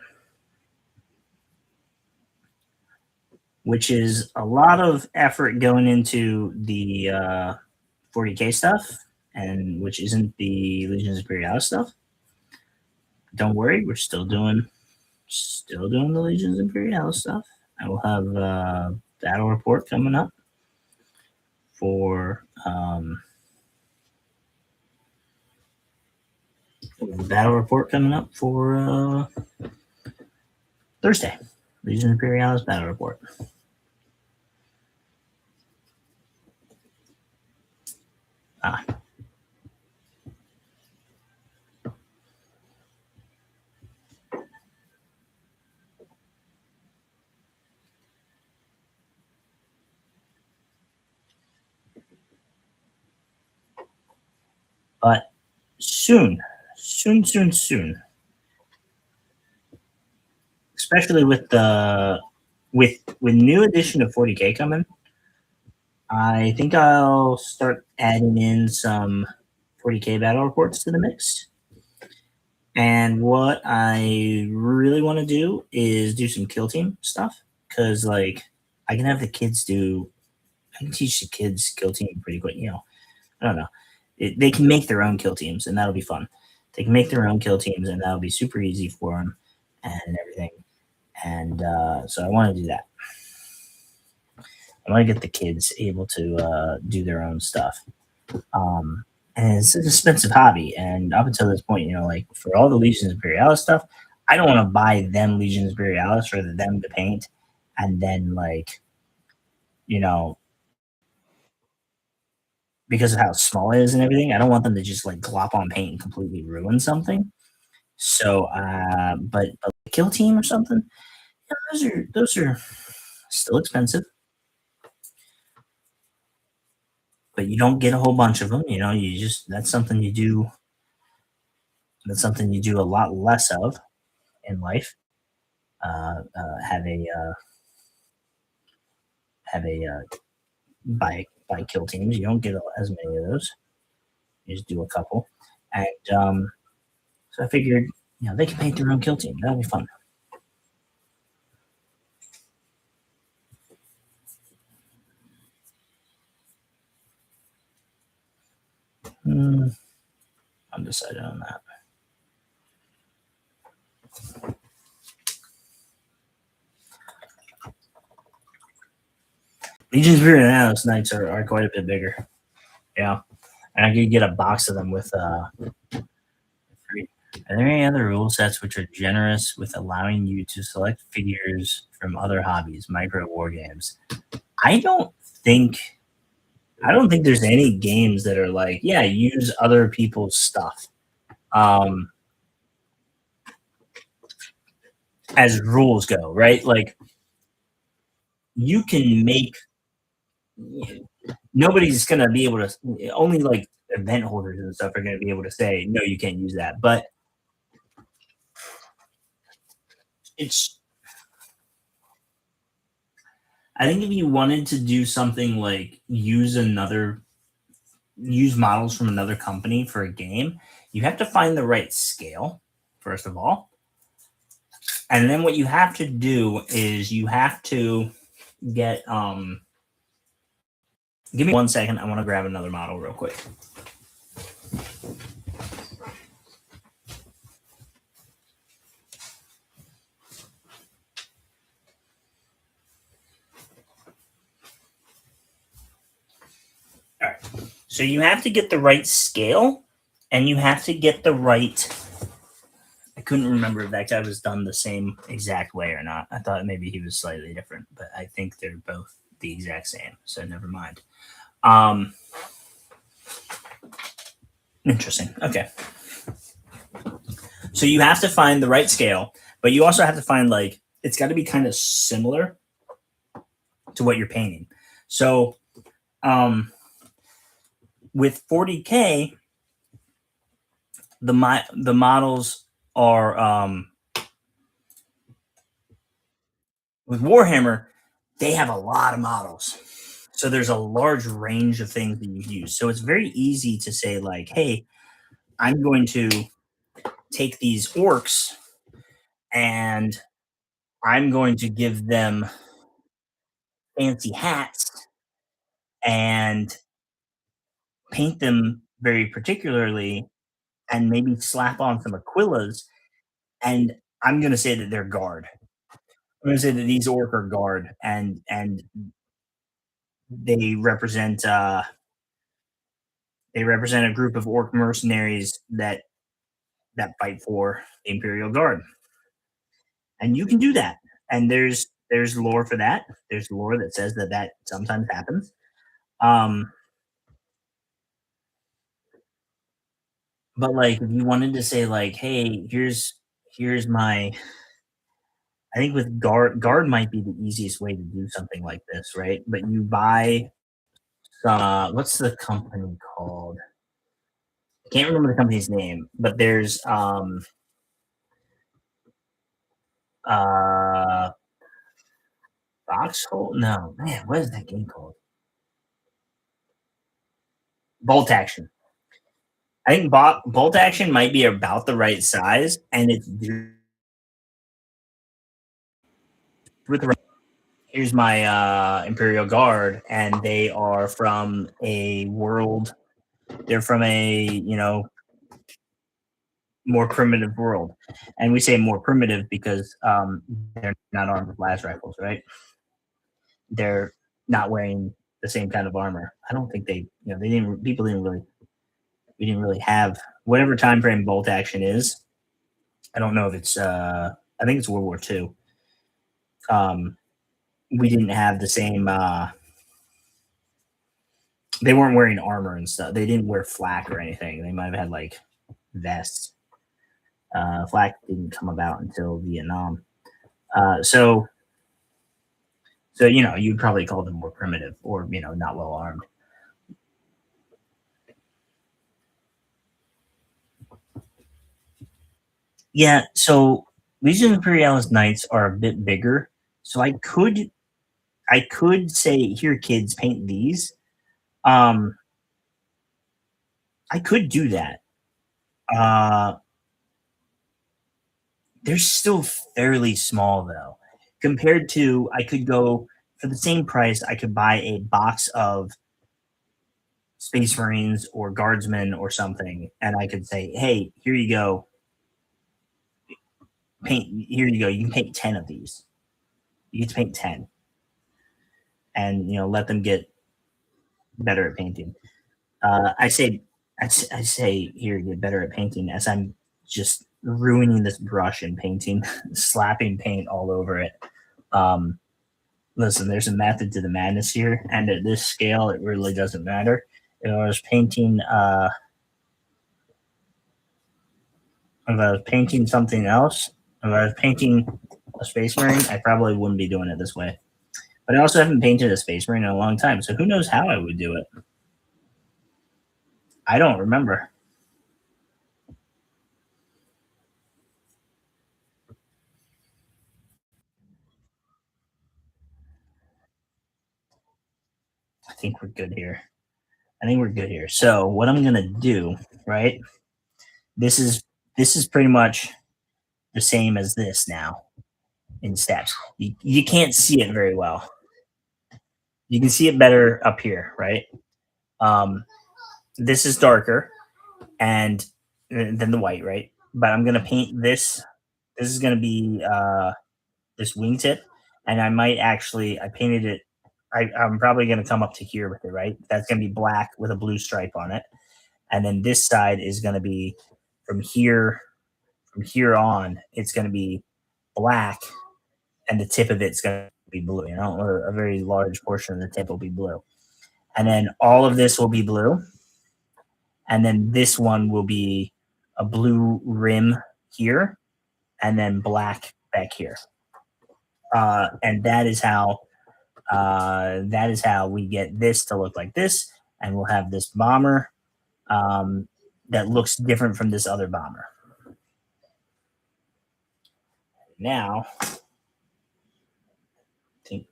which is a lot of effort going into the 40K stuff, and which isn't the Legions Imperialis stuff. Don't worry, we're still doing the Legions Imperialis stuff. I will have a battle report coming up for battle report coming up for Thursday. Legion Imperialis battle report. Ah, but soon, soon, soon, soon. Especially with the with new edition of 40k coming, I think I'll start adding in some 40k battle reports to the mix. And what I really want to do is do some kill team stuff because, like, I can have the kids do. I can teach the kids kill team pretty quick. I don't know. They can make their own kill teams, and that'll be fun. They can make their own kill teams, and that'll be super easy for them and everything. And so I want to do that. I want to get the kids able to do their own stuff. Um, and it's an expensive hobby. And up until this point, like for all the Legions Imperialis stuff, I don't want to buy them Legions Imperialis for them to paint, and then like you know because of how small it is and everything, I don't want them to just like glop on paint and completely ruin something. So, but the kill team or something, yeah, those are still expensive, but you don't get a whole bunch of them. You just that's something you do a lot less of in life. Have a buy kill teams. You don't get as many of those. You just do a couple, and so I figured they can paint their own kill team. That'll be fun. Hmm, undecided on that. Legion's Spirit and Atlas Knights are quite a bit bigger. Yeah, and I could get a box of them with free. Are there any other rule sets which are generous with allowing you to select figures from other hobbies, micro war games? I don't think I don't think there's any games that are like, yeah, use other people's stuff. Um, as rules go, right? Like you can make nobody's gonna be able to only like event holders and stuff are gonna be able to say no, you can't use that. But it's I think if you wanted to do something like use models from another company for a game, you have to find the right scale, first of all. And then what you have to do is you have to get give me 1 second. I want to grab another model real quick. All right. So you have to get the right scale and you have to get the right. I couldn't remember if that guy was done the same exact way or not. I thought maybe he was slightly different, but I think they're both the exact same. So never mind. Um, Interesting. Okay. So you have to find the right scale, but you also have to find like it's got to be kind of similar to what you're painting. So with 40k, the models are with Warhammer, they have a lot of models. So there's a large range of things that you use. So it's very easy to say like, hey, I'm going to take these orcs and I'm going to give them fancy hats and paint them very particularly and maybe slap on some Aquillas and I'm going to say that they're guard. I'm going to say that these orc are guard and they represent a group of orc mercenaries that that fight for the Imperial Guard, and you can do that. And there's lore for that. There's lore that says that that sometimes happens. Um, but like if you wanted to say like, hey, here's my I think with guard might be the easiest way to do something like this, right? But you buy what's the company called? I can't remember the company's name, but there's uh Foxhole? No, man, what is that game called? Bolt Action. I think Bolt Action might be about the right size, and it's with the here's my Imperial Guard, and they are from a world. They're from a more primitive world, and we say more primitive because they're not armed with las rifles, right? They're not wearing the same kind of armor. I don't think they didn't. People didn't really. We didn't really have whatever time frame bolt action is. I don't know if it's. I think it's World War II. Um, we didn't have the same. They weren't wearing armor and stuff. They didn't wear flak or anything. They might have had like vests. Flak didn't come about until Vietnam. So you'd probably call them more primitive or not well armed. Yeah, so Legion Imperialis Knights are a bit bigger. So I could say, here, kids, paint these. Um, I could do that. Uh, they're still fairly small though, compared to I could go for the same price. I could buy a box of Space Marines or Guardsmen or something, and I could say, "Hey, here you go. Paint. Here you go. You can paint 10 of these. You get to paint 10, and let them get better at painting." I say here, get better at painting as I'm just ruining this brush and painting, slapping paint all over it. Um, Listen, there's a method to the madness here, and at this scale, it really doesn't matter. If I was painting, if I was painting something else, if I was painting a Space Marine, I probably wouldn't be doing it this way. But I also haven't painted a Space Marine in a long time, so who knows how I would do it? I don't remember. I think we're good here. I think we're good here. So what I'm gonna do, right? This is this is pretty much the same as this now in steps. You can't see it very well. You can see it better up here, right? Um, this is darker and than the white, right? But I'm gonna paint this. This is gonna be this wingtip, and I might actually I painted it. I'm probably gonna come up to here with it, right? That's gonna be black with a blue stripe on it, and then this side is gonna be from here on. It's gonna be black, and the tip of it's gonna be blue. A very large portion of the tip will be blue, and then all of this will be blue, and then this one will be a blue rim here, and then black back here. And that is how we get this to look like this, and we'll have this bomber that looks different from this other bomber. Now, I think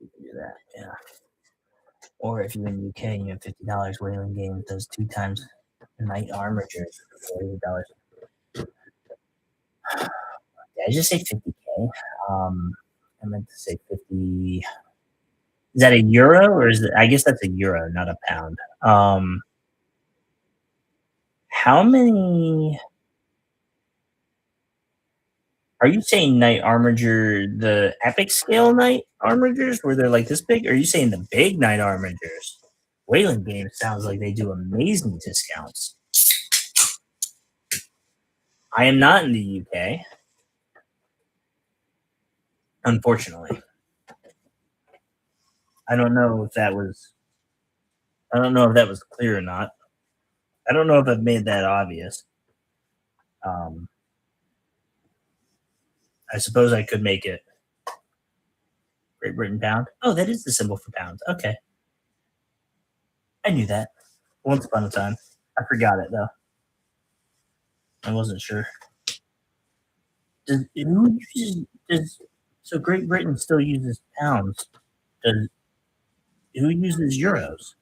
we can do that. Yeah. Or if you're in the UK and you have $50, Whaling Game does 2 times Knight Armature for $48. Did I just say 50K? I meant to say 50. Is that a euro or is it? I guess that's a euro, not a pound. How many? Are you saying Knight Armature, the epic scale Knight Armatures, where they're like this big? Or are you saying the big Knight Armatures? Wayland Games sounds like they do amazing discounts. I am not in the UK, unfortunately. I don't know if that was. I don't know if that was clear or not. I don't know if I've made that obvious. Um, I suppose I could make it Great Britain pound. Oh, that is the symbol for pounds. Okay, I knew that. Once upon a time, I forgot it though. I wasn't sure. Who uses does so Great Britain still uses pounds? Does who uses euros?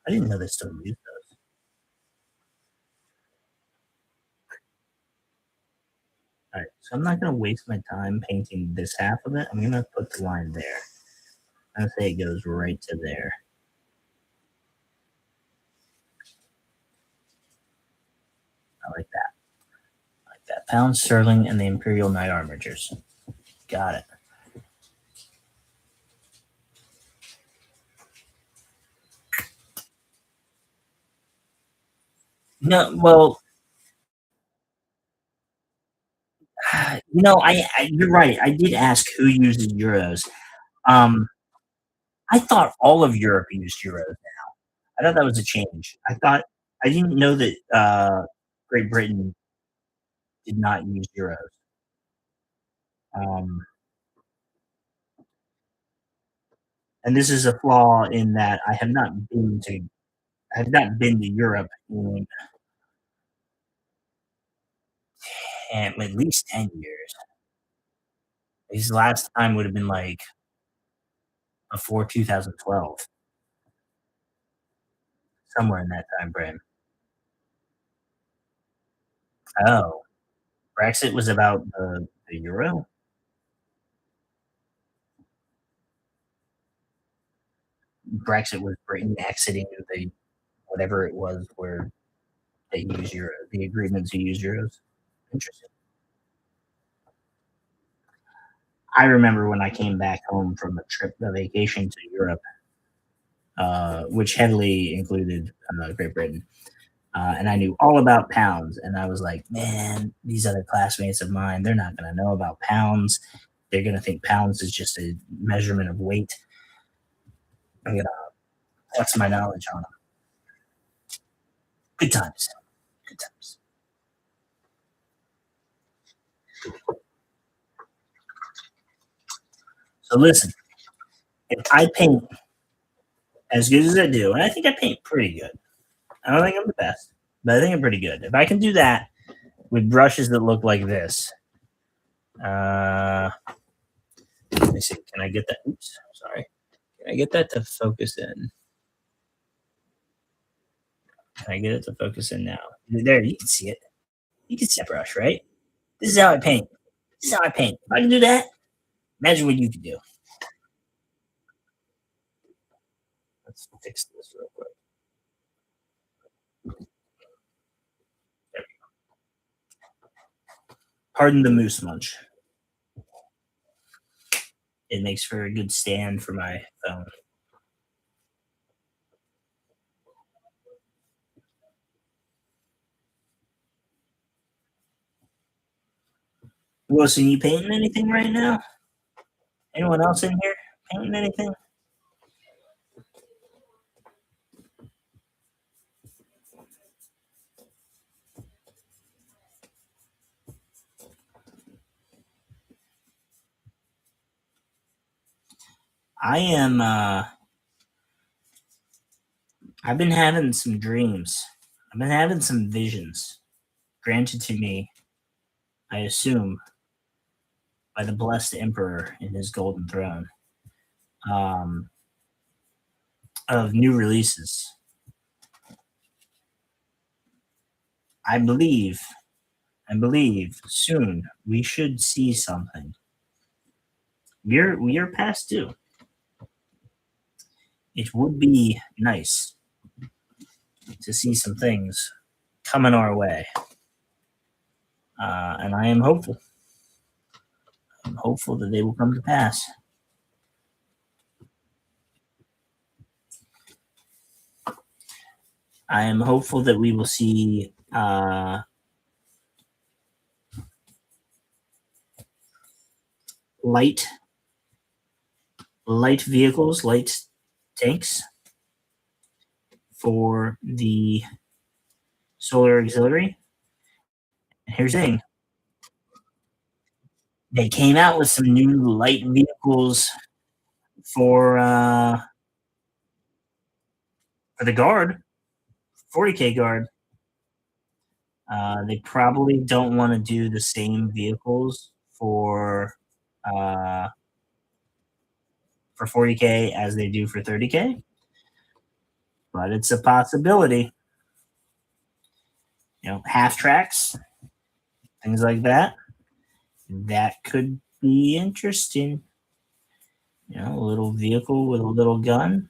I didn't know they still use those. All right, so I'm not gonna waste my time painting this half of it. I'm gonna put the line there. I'm gonna say it goes right to there. I like that. I like that. Pound sterling and the Imperial Knight armatures. Got it. No, well, you're right. I did ask who uses euros. Um, I thought all of Europe used euros. I thought that was a change. I didn't know that Great Britain did not use euros. Um, and this is a flaw in that I have not been to Europe in at least 10 years. His last time would have been like before 2012, somewhere in that time frame. Oh, Brexit was about the euro. Brexit was Britain exiting the whatever it was where they use euro, the agreement to use euros. Interesting. I remember when I came back home from a vacation to Europe, which heavily included Great Britain, and I knew all about pounds. And I was like, man, these other classmates of mine, they're not going to know about pounds. They're going to think pounds is just a measurement of weight. I'm going to flex my knowledge on them. Good times. Good times. So listen, if I paint as good as I do, and I think I paint pretty good. I don't think I'm the best, but I think I'm pretty good. If I can do that with brushes that look like this, let me see. Can I get that? Oops, sorry. Can I get that to focus in? Can I get it to focus in now? There, you can see it. You can see that brush, right? This is how I paint. This is how I paint. If I can do that, imagine what you can do. Let's fix this real quick. Pardon the moose munch. It makes for a good stand for my phone. Wilson, you painting anything right now? Anyone else in here painting anything? I am. I've been having some dreams. I've been having some visions granted to me, I assume, by the blessed emperor in his golden throne, um, of new releases. I believe, I believe soon we should see something. We are past due. It would be nice to see some things coming our way, and I am hopeful. I'm hopeful that they will come to pass. I am hopeful that we will see light light vehicles, light tanks for the solar auxiliary. And here's the thing: they came out with some new light vehicles for for the guard, 40K guard. They probably don't want to do the same vehicles uh, for 40K as they do for 30K, but it's a possibility. Half tracks, things like that. That could be interesting. A little vehicle with a little gun.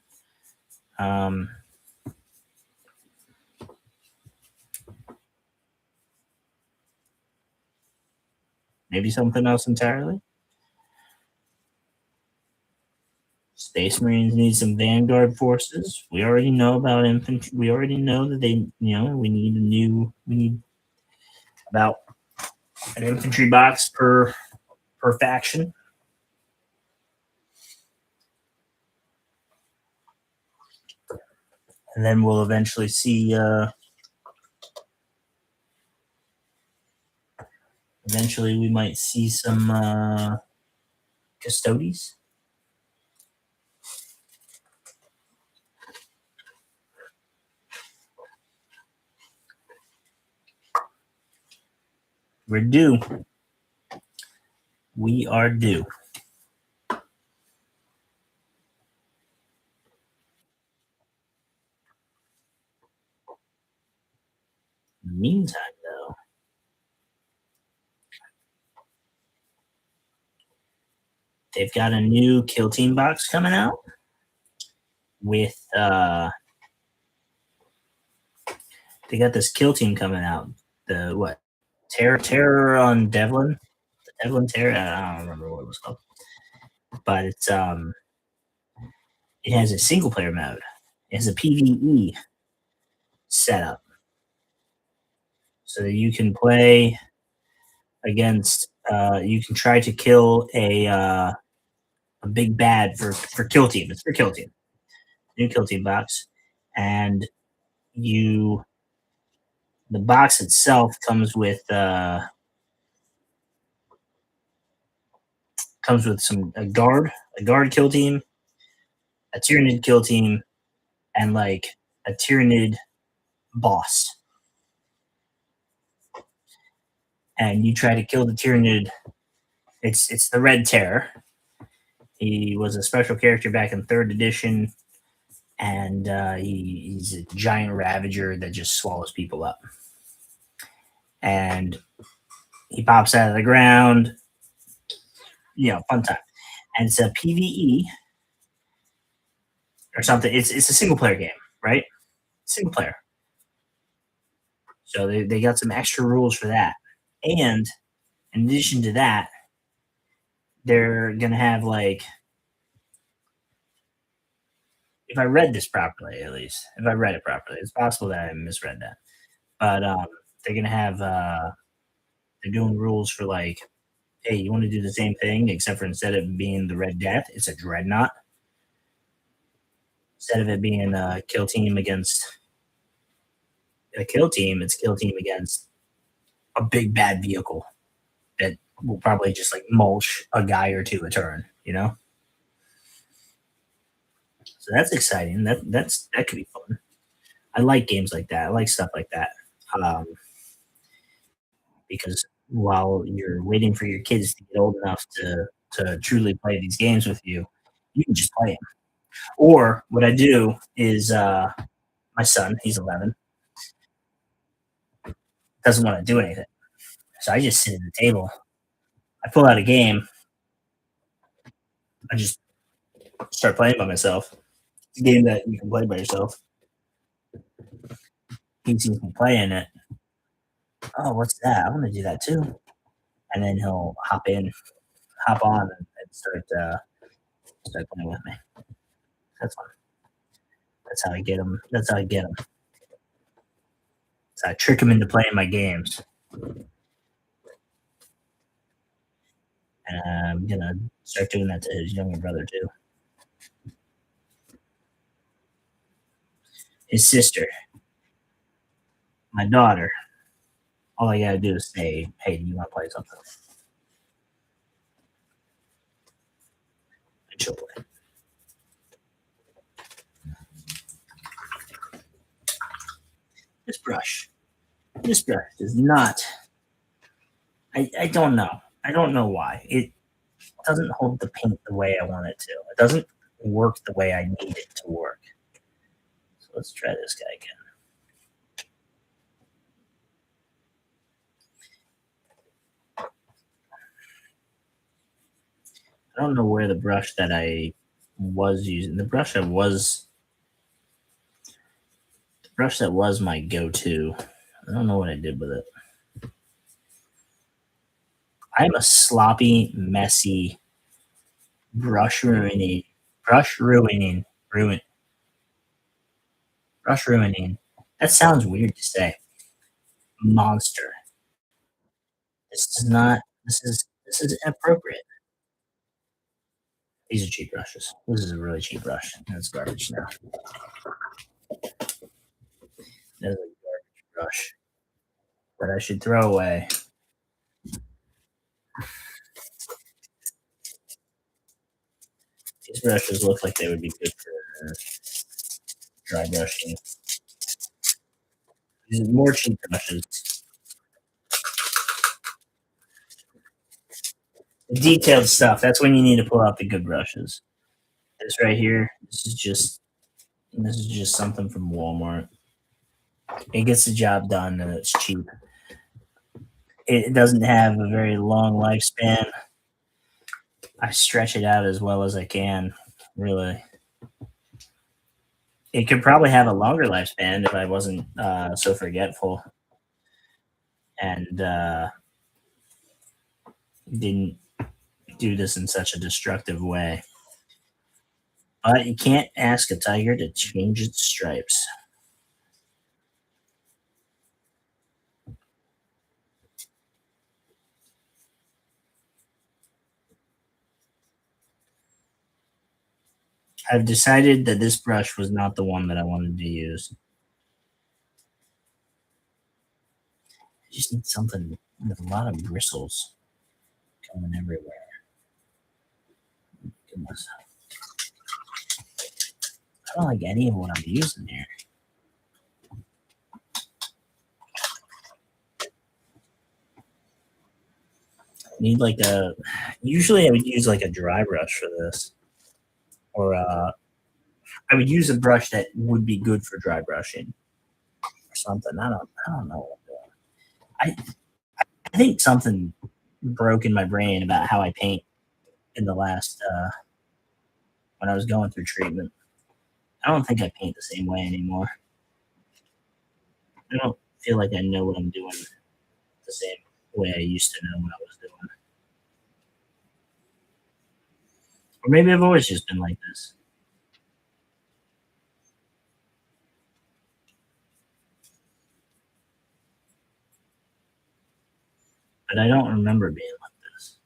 Um, Maybe something else entirely. Space Marines need some Vanguard forces. We already know about infantry. We already know that we need about an infantry box per faction. And then we'll eventually see eventually we might see some custodies. We're due. We are due. Meantime, though, they've got a new kill team box coming out with they got this kill team coming out. The what? Terror on Devlin. The Devlin Terror. I don't remember what it was called. But it has a single player mode. It has a PvE setup. So that you can play against you can try to kill a big bad for kill team. It's for kill team. New kill team box. And you the box itself comes with some a guard kill team, a Tyranid kill team, and like a Tyranid boss. And you try to kill the Tyranid. It's the Red Terror. He was a special character back in third edition, and he's a giant ravager that just swallows people up. And he pops out of the ground. Fun time. And it's a PVE or something. It's a single player game, right? Single player. So they got some extra rules for that. And in addition to that, they're gonna have like, if I read this properly, at least if I read it properly, it's possible that I misread that. But they're gonna have they're doing rules for like, hey, you want to do the same thing except for instead of being the Red Death, it's a Dreadnought. Instead of it being a kill team against a kill team, it's kill team against a big bad vehicle that will probably just like mulch a guy or two a turn. So that's exciting. That could be fun. I like games like that. I like stuff like that. Um, because while you're waiting for your kids to get old enough to truly play these games with you, you can just play them. Or what I do is my son, he's 11, doesn't want to do anything. So I just sit at the table. I pull out a game. I just start playing by myself. It's a game that you can play by yourself. He sees me playing it. Oh, what's that? I want to do that too. And then he'll hop in. hop on and start playing with me. That's fun. That's how I get them. That's how I get them. So I trick them into playing my games. And I'm gonna start doing that to his younger brother too. His sister, my daughter. All I gotta do is say, "Hey, do you want to play something?" And she'll play. This brush does not. I don't know. I don't know why it doesn't hold the paint the way I want it to. It doesn't work the way I need it to work. So let's try this guy again. I don't know where the brush that I was using. The brush that was my go-to. I don't know what I did with it. I'm a sloppy, messy, brush ruining. That sounds weird to say. Monster. This is not. This is inappropriate. These are cheap brushes. This is a really cheap brush. That's garbage now. That is a garbage brush that I should throw away. These brushes look like they would be good for dry brushing. These are more cheap brushes. The detailed stuff. That's when you need to pull out the good brushes. This right here. This is just something from Walmart. It gets the job done and it's cheap. It doesn't have a very long lifespan. I stretch it out as well as I can. Really, it could probably have a longer lifespan if I wasn't so forgetful and didn't do this in such a destructive way. But you can't ask a tiger to change its stripes. I've decided that this brush was not the one that I wanted to use. I just need something with a lot of bristles coming everywhere. Goodness. I don't like any of what I'm using here. Need like a. Usually, I would use like a dry brush for this, or I would use a brush that would be good for dry brushing or something. I don't know. I I think something broke in my brain about how I paint in the last when I was going through treatment. I don't think I paint the same way anymore. I don't feel like I know what I'm doing the same way I used to know what I was doing. Or maybe I've always just been like this. But I don't remember being like this.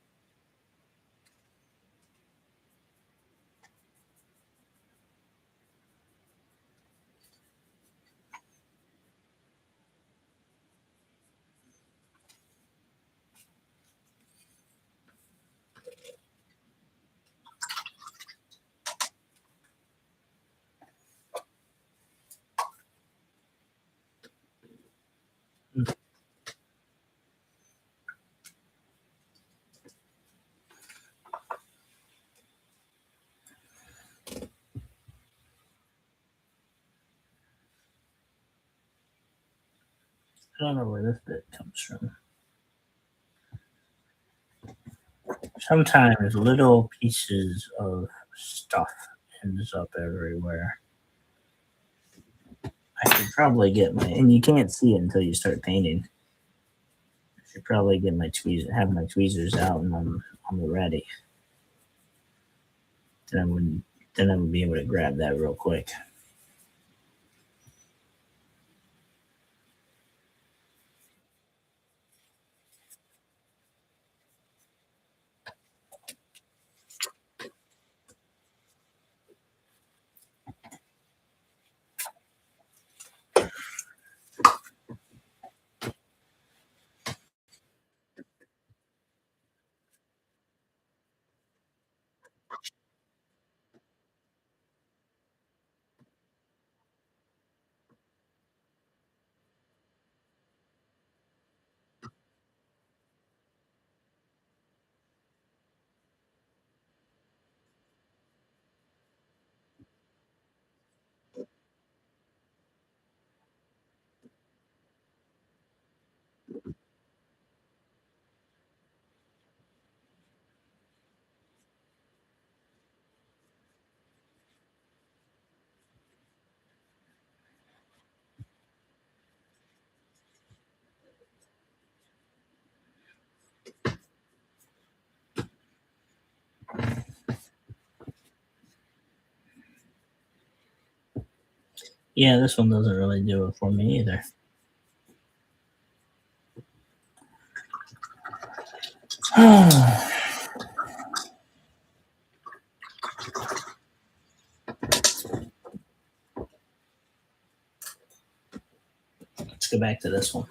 I don't know where this bit comes from. Sometimes little pieces of stuff ends up everywhere. I should probably get my, and you can't see it until you start painting. I Should probably get my have my tweezers out and I'm ready. Then I would be able to grab that real quick. Yeah, this one doesn't really do it for me either. Let's go back to this one.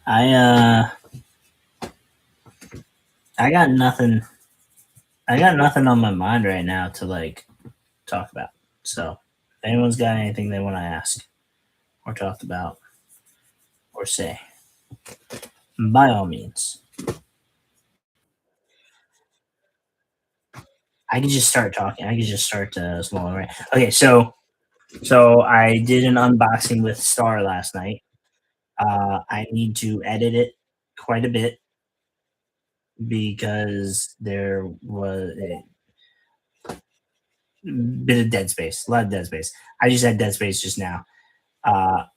I got nothing. I got nothing on my mind right now to like talk about. So, if anyone's got anything they want to ask or talk about or say, by all means. I could just start talking. I could just start smaller. Right? Okay, so I did an unboxing with Star last night. I need to edit it quite a bit because there was a bit of dead space, a lot of dead space. I just had dead space just now.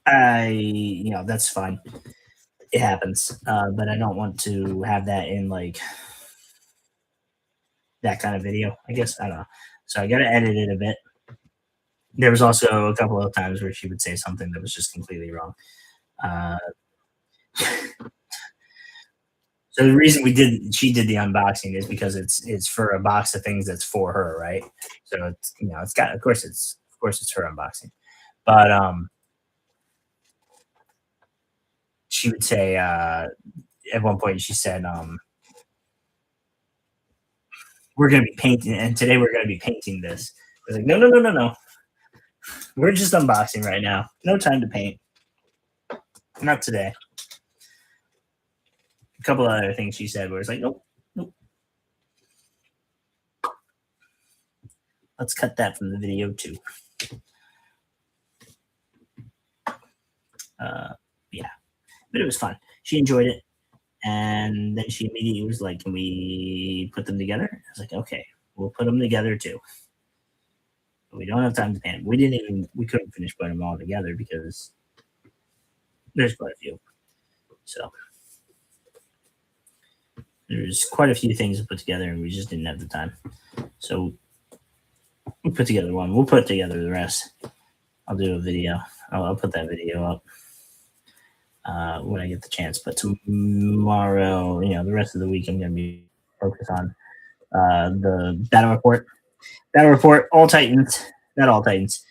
That's fine. It happens, but I don't want to have that in like that kind of video. I guess I don't know. So I got to edit it a bit. There was also a couple of times where she would say something that was just completely wrong. Uh, so the reason she did the unboxing is because it's for a box of things that's for her, right? So it's got, of course it's her unboxing, but she would say at one point she said we're gonna be painting, and today we're gonna be painting this. I was like, no, we're just unboxing right now. No time to paint. Not today. A couple of other things she said where it's like, nope. Let's cut that from the video too. Yeah, but it was fun. She enjoyed it, and then she immediately was like, "Can we put them together?" I was like, "Okay, we'll put them together too." But we don't have time to paint. We couldn't finish putting them all together because there's quite a few. So there's quite a few things to put together, and we just didn't have the time. So we put together one. We'll put together the rest. I'll do a video. I'll put that video up when I get the chance. But tomorrow, the rest of the week, I'm going to be focused on the battle report. Battle report, all Titans, not all Titans.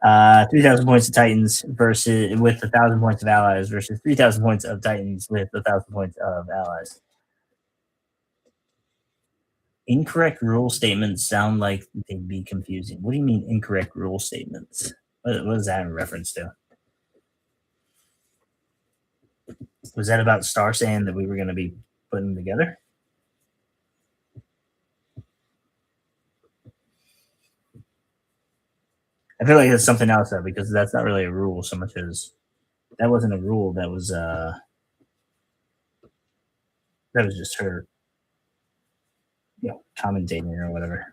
3,000 points of Titans versus with 1,000 points of allies versus 3,000 points of Titans with 1,000 points of allies. Incorrect rule statements sound like they'd be confusing. What do you mean incorrect rule statements? What is that in reference to? Was that about Star saying that we were going to be putting them together? I feel like it's something else though, because that's not really a rule so much as that wasn't a rule. That was just her, commentating or whatever.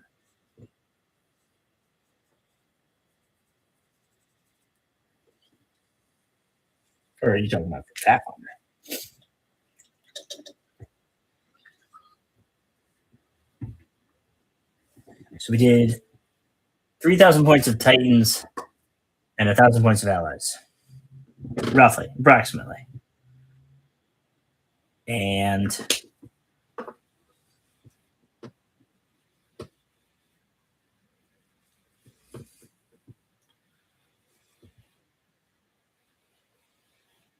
Or are you talking about for Pathfinder? So we did 3,000 points of Titans and 1,000 points of Allies, roughly, approximately. And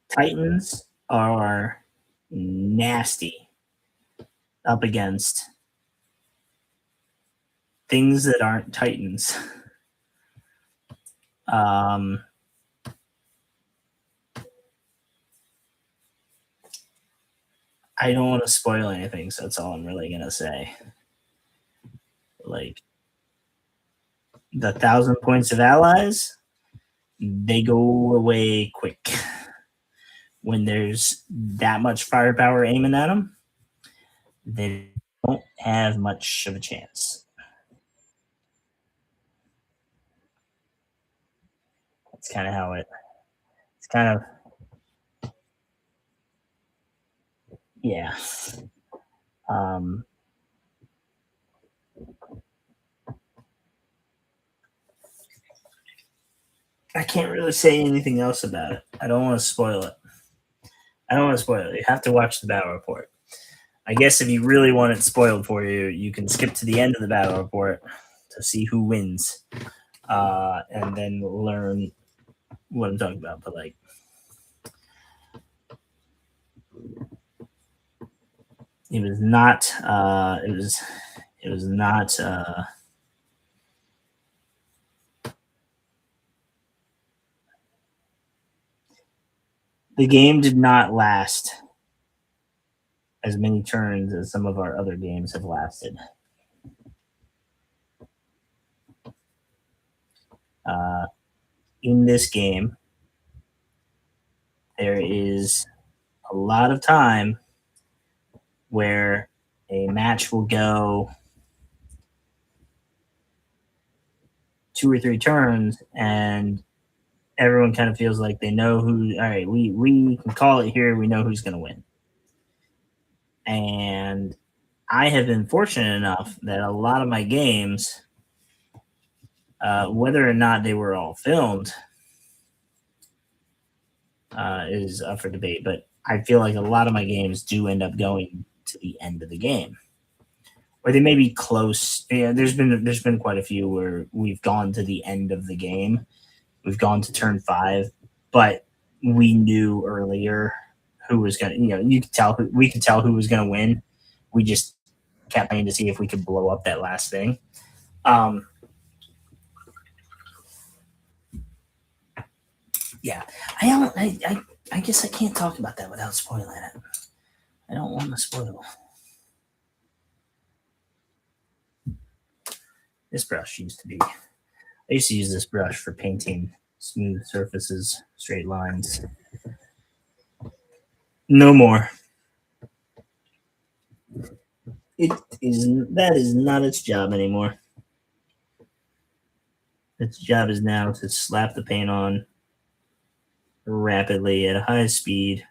Titans are nasty up against things that aren't Titans. Um, I don't want to spoil anything, so that's all I'm really gonna say. Like the 1,000 points of allies, they go away quick when there's that much firepower aiming at them. They don't have much of a chance. That's kind of how it. It's kind of yeah. Um, I can't really say anything else about it. I don't want to spoil it. I don't want to spoil it. You have to watch the battle report. I guess if you really want it spoiled for you, you can skip to the end of the battle report to see who wins, and then learn what I'm talking about. But like, it was not. It was. It was not. The game did not last as many turns as some of our other games have lasted. Uh, in this game, there is a lot of time where a match will go 2 or 3 turns and everyone kind of feels like they know who, all right, we can call it here, we know who's going to win. And I have been fortunate enough that a lot of my games, whether or not they were all filmed, is up for debate, but I feel like a lot of my games do end up going to the end of the game, or they may be close. Yeah, there's been quite a few where we've gone to the end of the game. We've gone to turn 5, but we knew earlier who was gonna. You could tell we could tell who was gonna win. We just kept playing to see if we could blow up that last thing. Um, yeah, I don't. I guess I can't talk about that without spoiling it. I don't want to spoil. This brush used to be. I used to use this brush for painting smooth surfaces, straight lines. No more. It is that is not its job anymore. Its job is now to slap the paint on rapidly at a high speed.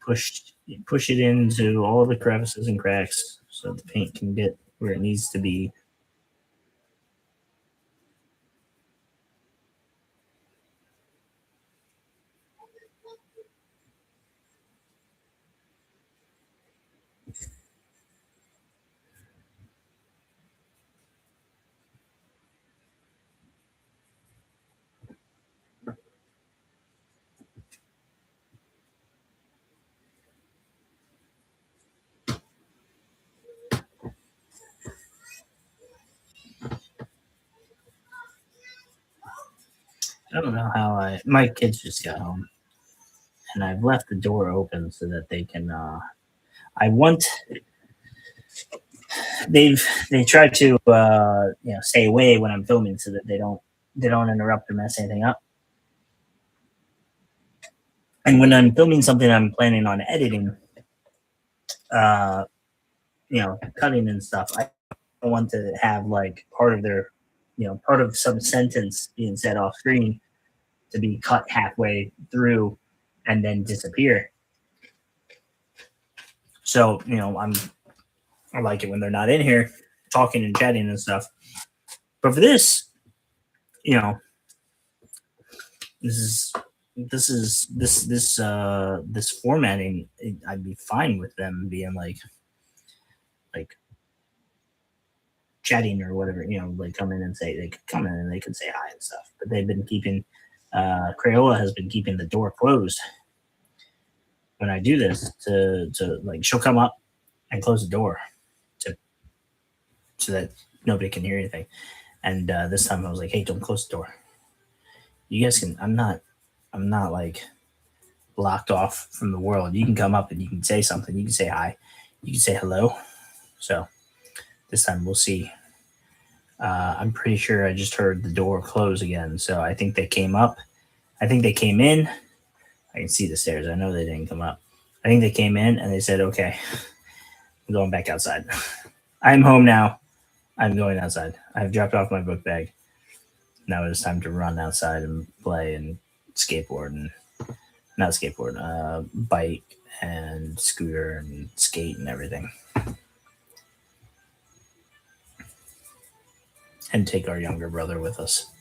Push push it into all the crevices and cracks so the paint can get where it needs to be. I don't know how my kids just got home and I've left the door open so that they can, I want, they try to, stay away when I'm filming so that they don't interrupt or mess anything up. And when I'm filming something I'm planning on editing, uh, cutting and stuff, I want to have like part of their, part of some sentence being said off screen to be cut halfway through and then disappear. So, I like it when they're not in here talking and chatting and stuff. But for this, you know, this is this formatting. I'd be fine with them being like chatting or whatever. Like come in and say they could come in and they could say hi and stuff. But they've been keeping Crayola has been keeping the door closed when I do this to like she'll come up and close the door to so that nobody can hear anything. And this time I was like, hey, don't close the door. You guys can. I'm not like blocked off from the world. You can come up and you can say something. You can say hi. You can say hello. So this time we'll see. I'm pretty sure I just heard the door close again. So I think they came up. I think they came in. I can see the stairs. I know they didn't come up. I think they came in and they said, okay, I'm going back outside. I'm home now. I'm going outside. I've dropped off my book bag. Now it's time to run outside and play and skateboard and not skateboard, bike and scooter and skate and everything. And take our younger brother with us.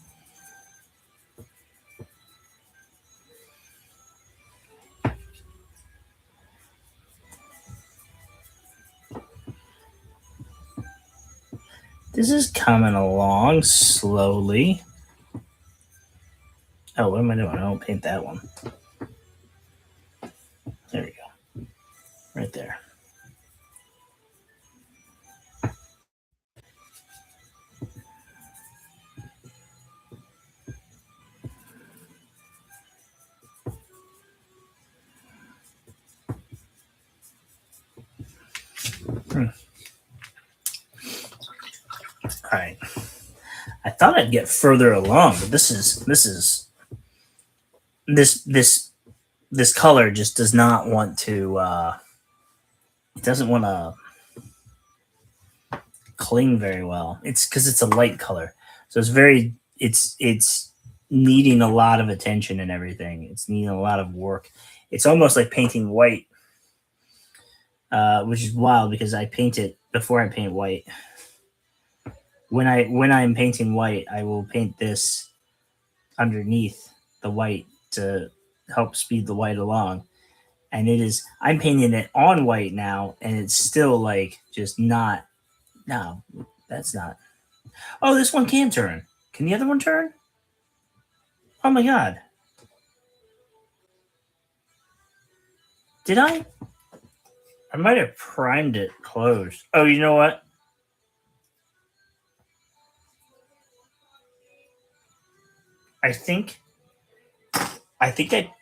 This is coming along slowly. Oh, what am I doing? I don't paint that one. There we go. Right there. All right. I thought I'd get further along, but this color just does not want to. It doesn't want to cling very well. It's because it's a light color, so it's needing a lot of attention and everything. It's needing a lot of work. It's almost like painting white, which is wild because I paint it before I paint white. When I'm painting white, I will paint this underneath the white to help speed the white along. And I'm painting it on white now, and it's still like just not. No, that's not. Oh, this one can turn. Can the other one turn? Oh my god. Did I? I might have primed it closed. Oh, you know what? I think I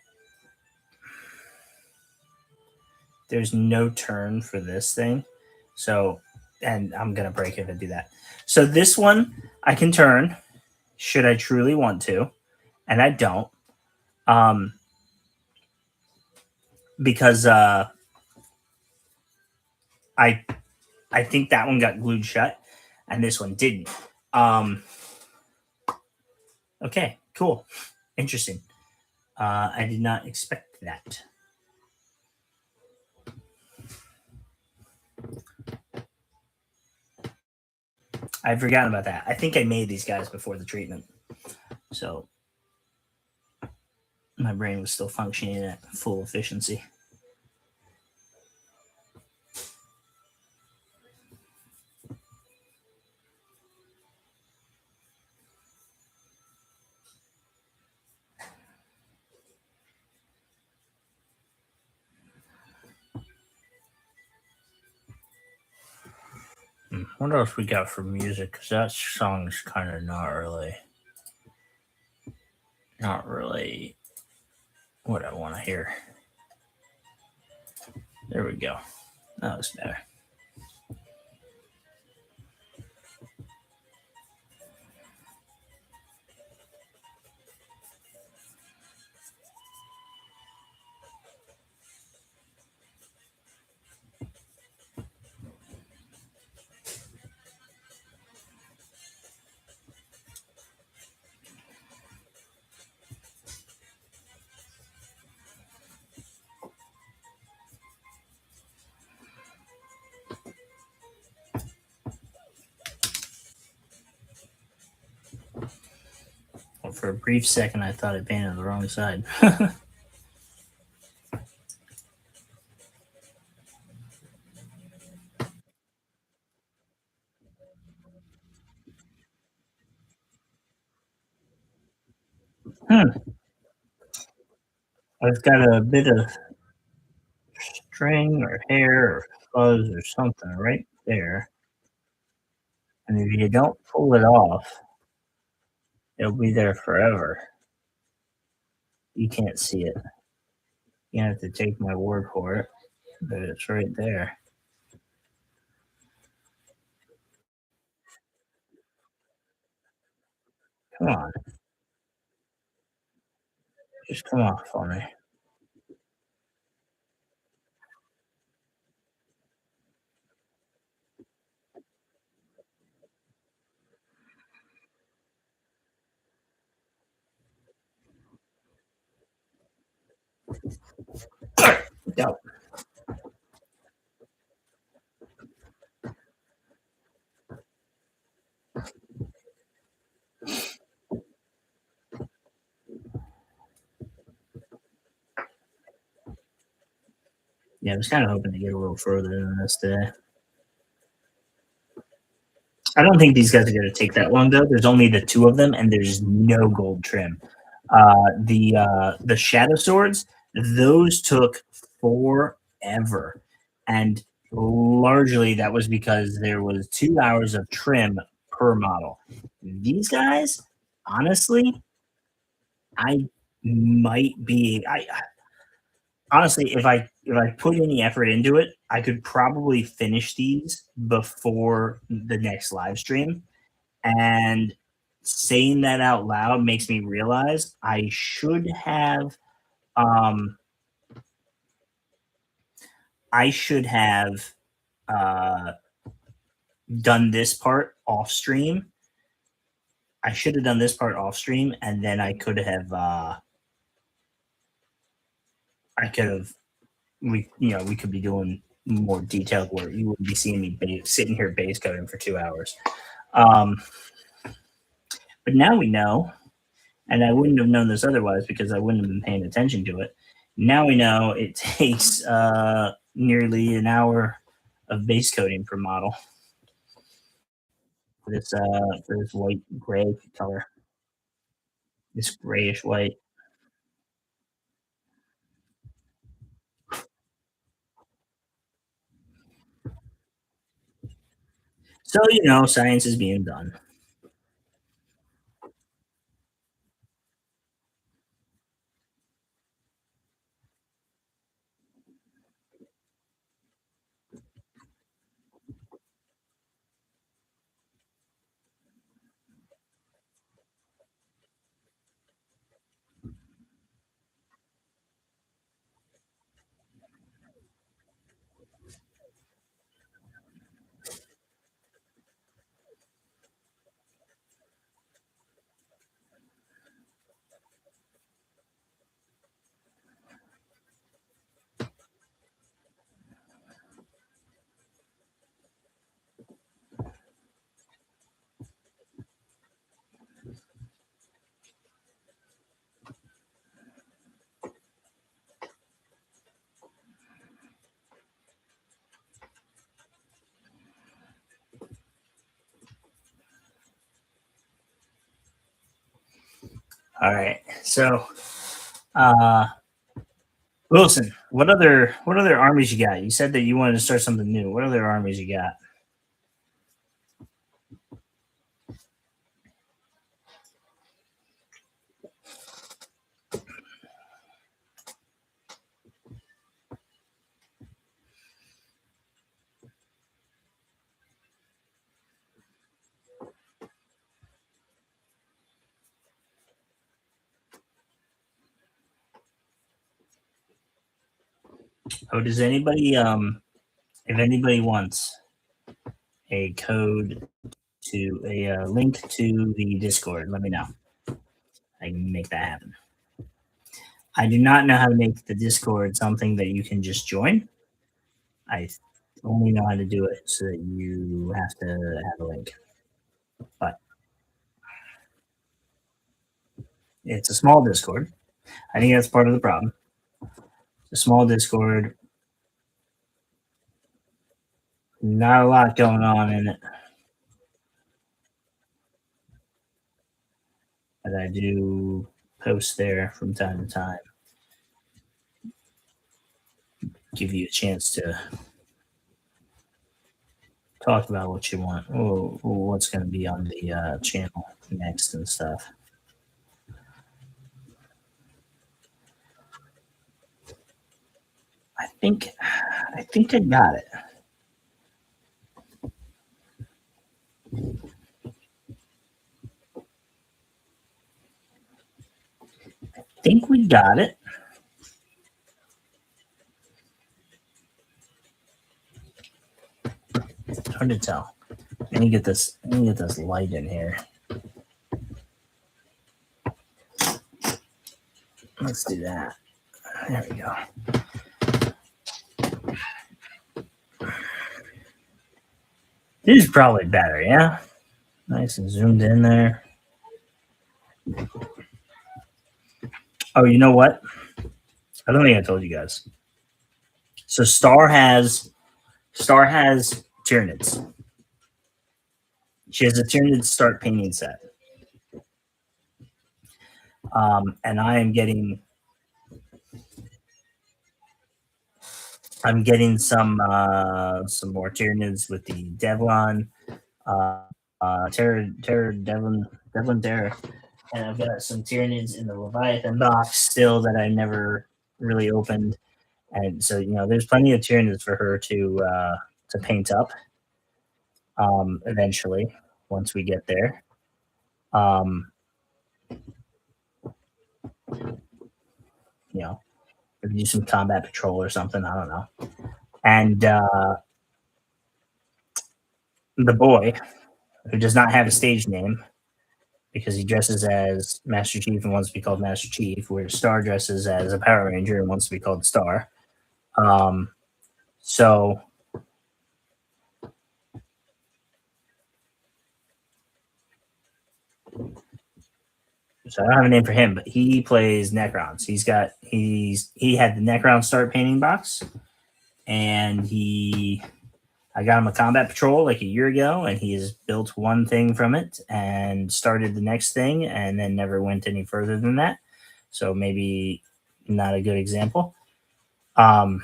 there's no turn for this thing. So, and I'm going to break it if I do that. So this one I can turn should I truly want to, and I don't. Um because I I think that one got glued shut and this one didn't. Um okay, cool. Interesting. I did not expect that. I'd forgotten about that. I think I made these guys before the treatment. So my brain was still functioning at full efficiency. What else we got for music? Because that song's kind of not really not really what I want to hear. There we go. That was better. Well, for a brief second, I thought I painted the wrong side. I've got a bit of string or hair or fuzz or something right there. And if you don't pull it off, it'll be there forever. You can't see it. You have to take my word for it, but it's right there. Come on, just come off for me. Go. Yeah, I was kind of hoping to get a little further than this today. I don't think these guys are going to take that long though. There's only the two of them, and there's no gold trim. The shadow swords, those took forever, and largely that was because there was 2 hours of trim per model. These guys, honestly, I might be. I honestly, if I put any effort into it, I could probably finish these before the next live stream. And saying that out loud makes me realize um I should have uh done this part off stream. I should have done this part off stream, and then I could have we could be doing more detailed work. You wouldn't be seeing me sitting here base coding for 2 hours. Um but now we know, and I wouldn't have known this otherwise because I wouldn't have been paying attention to it. Now we know it takes nearly an hour of base coating per model for this white gray color, this grayish white. So science is being done. All right. So, uh, Wilson, what other armies you got? You said that you wanted to start something new. What other armies you got? Oh, does anybody if anybody wants a code to a link to the Discord, let me know. I can make that happen. I do not know how to make the Discord something that you can just join. I only know how to do it so that you have to have a link. But it's a small Discord. I think that's part of the problem. It's a small Discord, not a lot going on in it. But I do post there from time to time. Give you a chance to talk about what you want, or what's going to be on the channel next and stuff. I think I got it. I think we got it. It's hard to tell. Let me get this light in here. Let's do that. There we go. This is probably better, yeah? Nice and zoomed in there. Oh, you know what? I don't think I told you guys. So Star has Tyranids. She has a Tyranid start painting set. And I'm getting some more Tyranids with the Devlin, Devlin Terror, and I've got some Tyranids in the Leviathan box still that I never really opened, and so there's plenty of Tyranids for her to paint up. Eventually, once we get there, maybe do some combat patrol or something. I don't know. And the boy, who does not have a stage name because he dresses as Master Chief and wants to be called Master Chief, where Star dresses as a Power Ranger and wants to be called Star. So I don't have a name for him, but he plays Necrons. He had the Necron start painting box, and I got him a combat patrol like a year ago, and he has built one thing from it and started the next thing, and then never went any further than that. So maybe not a good example. We'll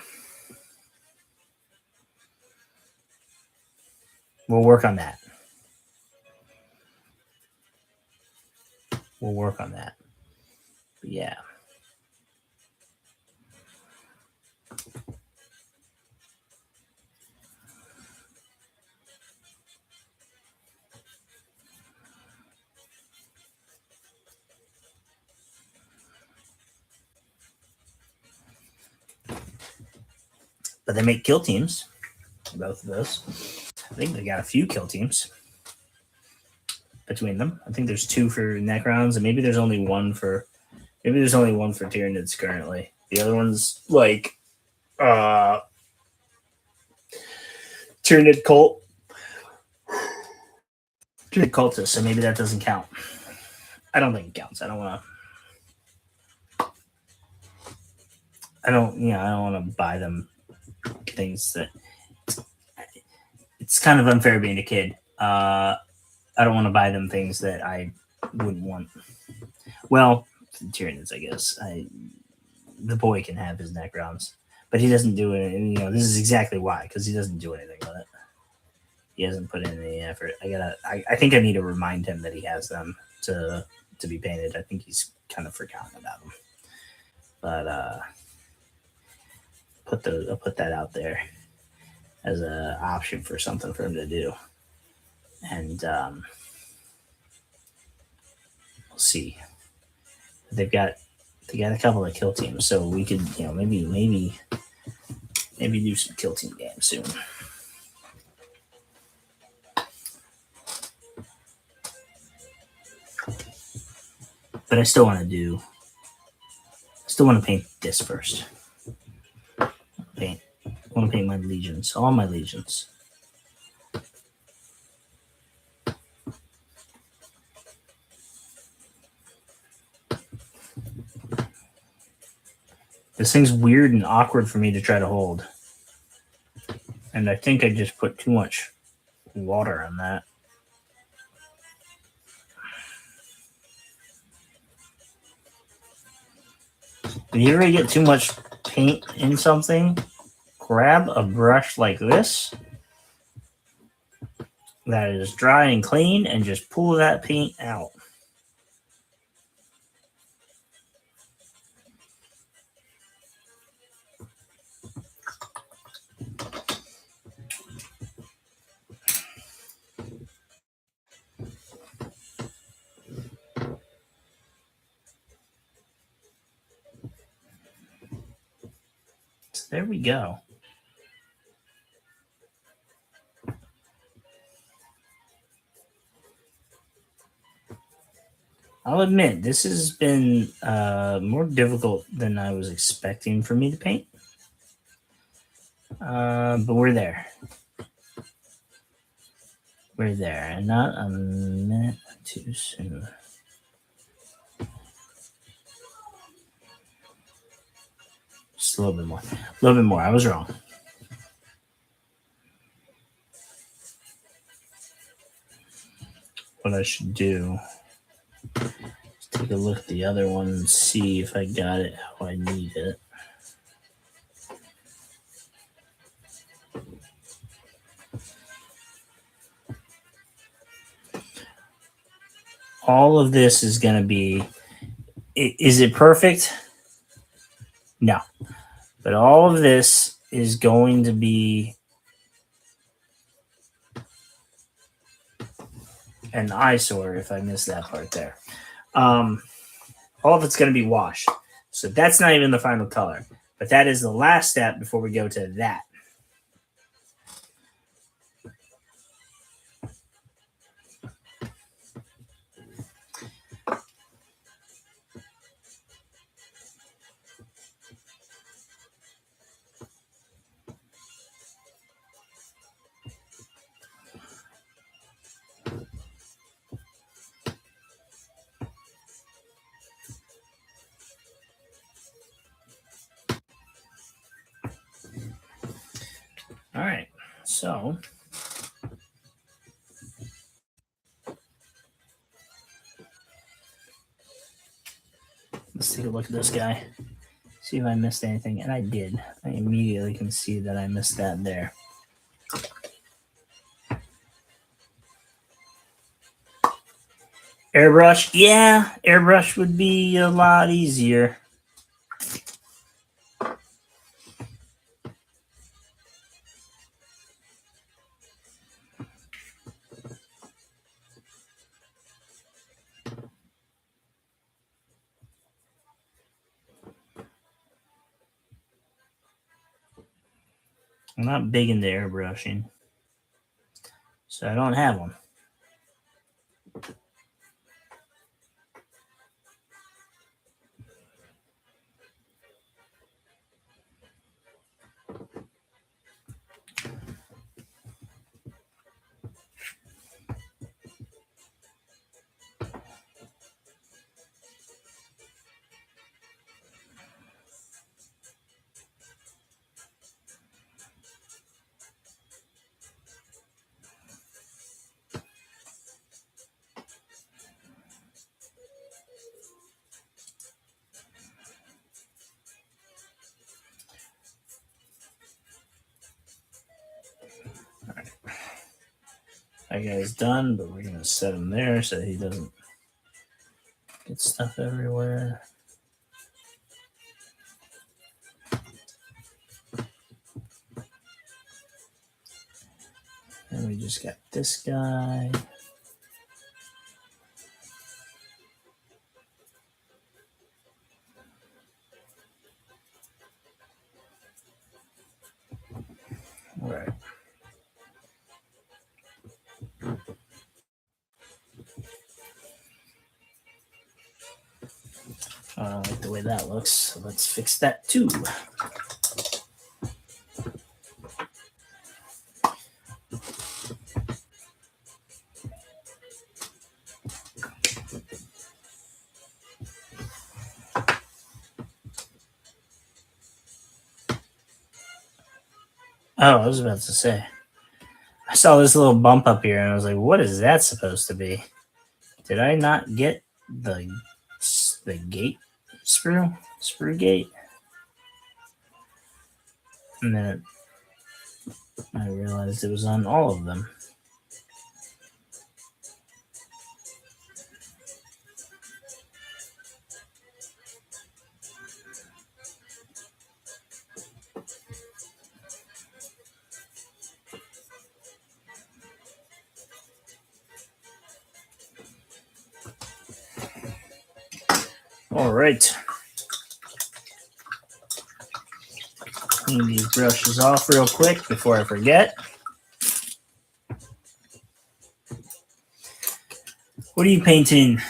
work on that. But yeah. But they make kill teams, both of those. I think they got a few kill teams between them. I think there's 2 for Necrons, and maybe there's only one for Tyranids currently. The other one's like Tyranid cult. Tyranid cultist, so maybe that doesn't count. I don't think it counts. I don't want to buy them things that it's kind of unfair being a kid. I don't want to buy them things that I wouldn't want. Well, Tyranids, I guess. The boy can have his Necrons, but he doesn't do it. This is exactly why, because he doesn't do anything with it. He hasn't put in any effort. I think I need to remind him that he has them to be painted. I think he's kind of forgotten about them. But I'll put that out there as an option for something for him to do, and we'll see. They got a couple of kill teams, so we could maybe Maybe do some Kill Team games soon. But I still want to paint this first. I want to paint my legions, all my legions. This thing's weird and awkward for me to try to hold. And I think I just put too much water on that. If you ever get too much paint in something, grab a brush like this that is dry and clean and just pull that paint out. So there we go. I'll admit, this has been more difficult than I was expecting for me to paint. But we're there. We're there, and not a minute too soon. Just a little bit more. A little bit more. I was wrong. What I should do is take a look at the other one and see if I got it how I need it. All of this is going to be... Is it perfect? No. But all of this is going to be an eyesore if I miss that part there. All of it's going to be washed. So that's not even the final color. But that is the last step before we go to that. All right, so let's take a look at this guy, see if I missed anything, and I did. I immediately can see that I missed that there. Airbrush, yeah, airbrush would be a lot easier. I'm not big into airbrushing, so I don't have one. That guy's done, but we're gonna set him there so he doesn't get stuff everywhere. And we just got this guy. I don't like the way that looks, so let's fix that too. Oh, I was about to say. I saw this little bump up here, and I was like, "What is that supposed to be? Did I not get the gate screw gate?" And then I realized it was on all of them. All right. Clean these brushes off real quick before I forget. What are you painting,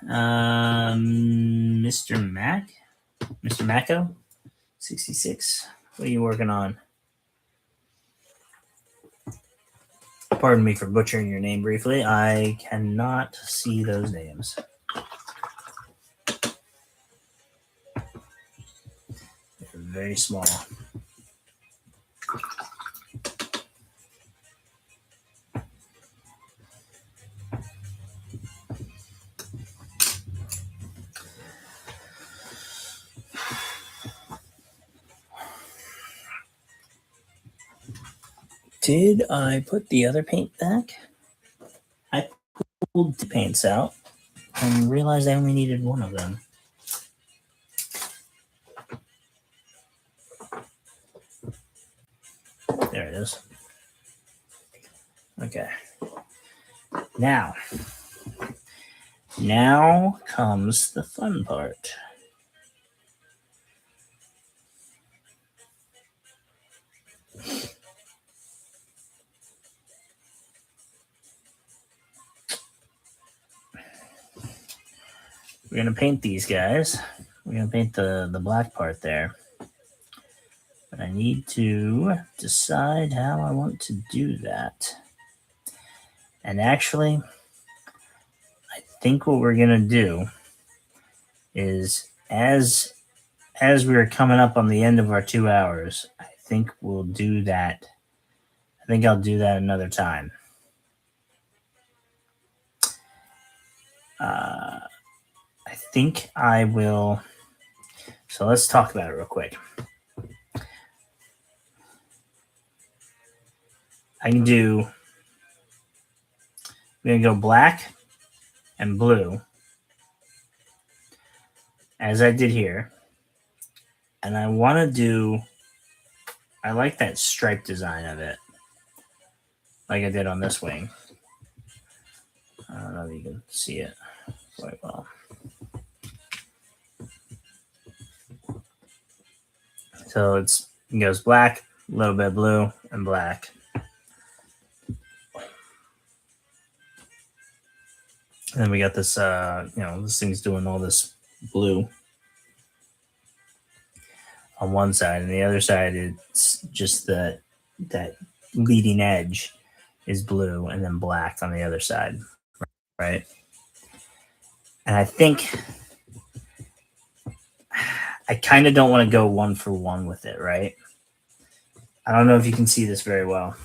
Mr. Mac? Mr. Macko? 66? What are you working on? Pardon me for butchering your name briefly. I cannot see those names. They're very small. Did I put the other paint back? I pulled the paints out and realized I only needed one of them. There it is. Okay. Now comes the fun part. We're going to paint these guys. We're going to paint the black part there. But I need to decide how I want to do that. And actually, I think what we're going to do is as we're coming up on the end of our 2 hours, I think we'll do that. I think I'll do that another time. I think I will. So let's talk about it real quick. I can do. We're going to go black and blue, as I did here. And I want to do. I like that stripe design of it, like I did on this wing. I don't know if you can see it quite well. So it goes black, a little bit blue, and black. And then we got this, this thing's doing all this blue on one side, and the other side it's just that leading edge is blue, and then black on the other side, right? And I think I kind of don't want to go 1-for-1 with it, right? I don't know if you can see this very well.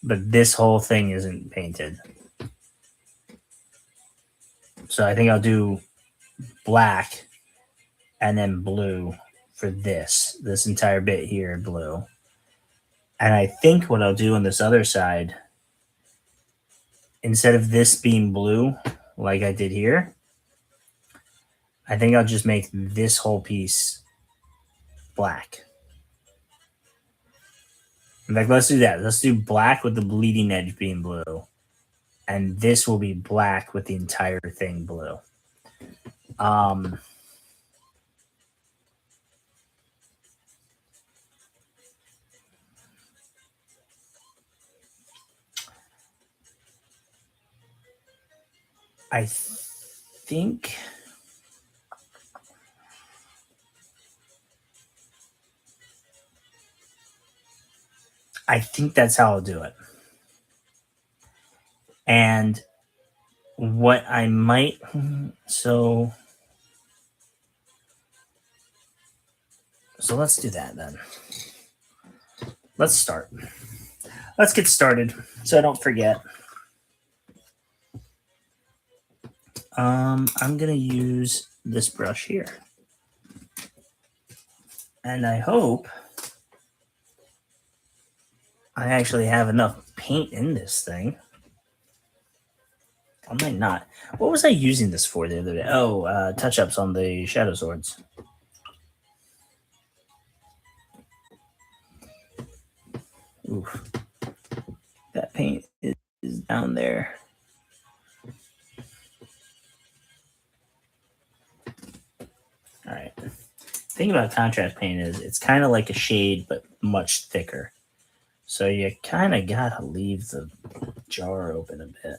But this whole thing isn't painted. So I think I'll do black and then blue for this entire bit here, blue. And I think what I'll do on this other side, instead of this being blue like I did here, I think I'll just make this whole piece black. In fact, let's do that. Let's do black with the bleeding edge being blue. And this will be black with the entire thing blue. I think that's how I'll do it. And what I might so let's do that then. Let's start. Let's get started so I don't forget. I'm gonna use this brush here. And I hope I actually have enough paint in this thing. I might not. What was I using this for the other day? Oh, touch-ups on the Shadow Swords. Oof. That paint is down there. All right. The thing about contrast paint is it's kind of like a shade, but much thicker. So you kind of got to leave the jar open a bit.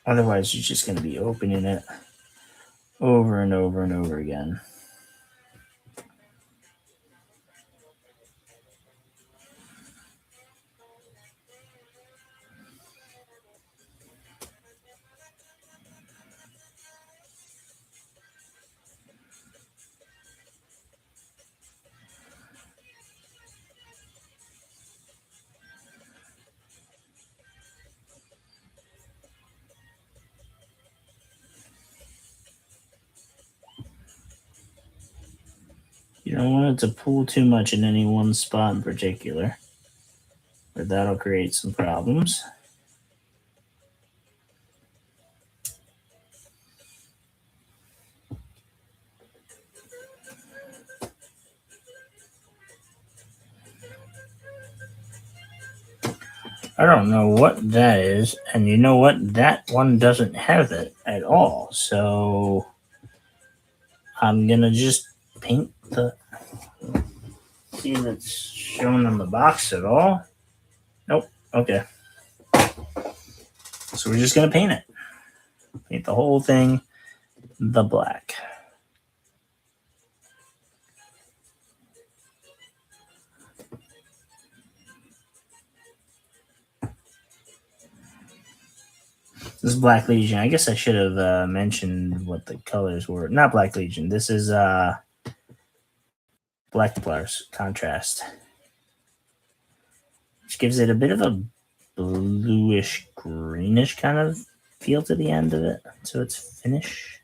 Otherwise, you're just going to be opening it over and over and over again. You don't want it to pull too much in any one spot in particular, or that'll create some problems. I don't know what that is, and you know what? That one doesn't have it at all, so I'm gonna just paint the. See if it's shown on the box at all. Nope. Okay. So we're just gonna paint it. Paint the whole thing the black. This is Black Legion. I guess I should have mentioned what the colors were. Not Black Legion. This is Black Templars contrast, which gives it a bit of a bluish greenish kind of feel to the end of it. So it's finish.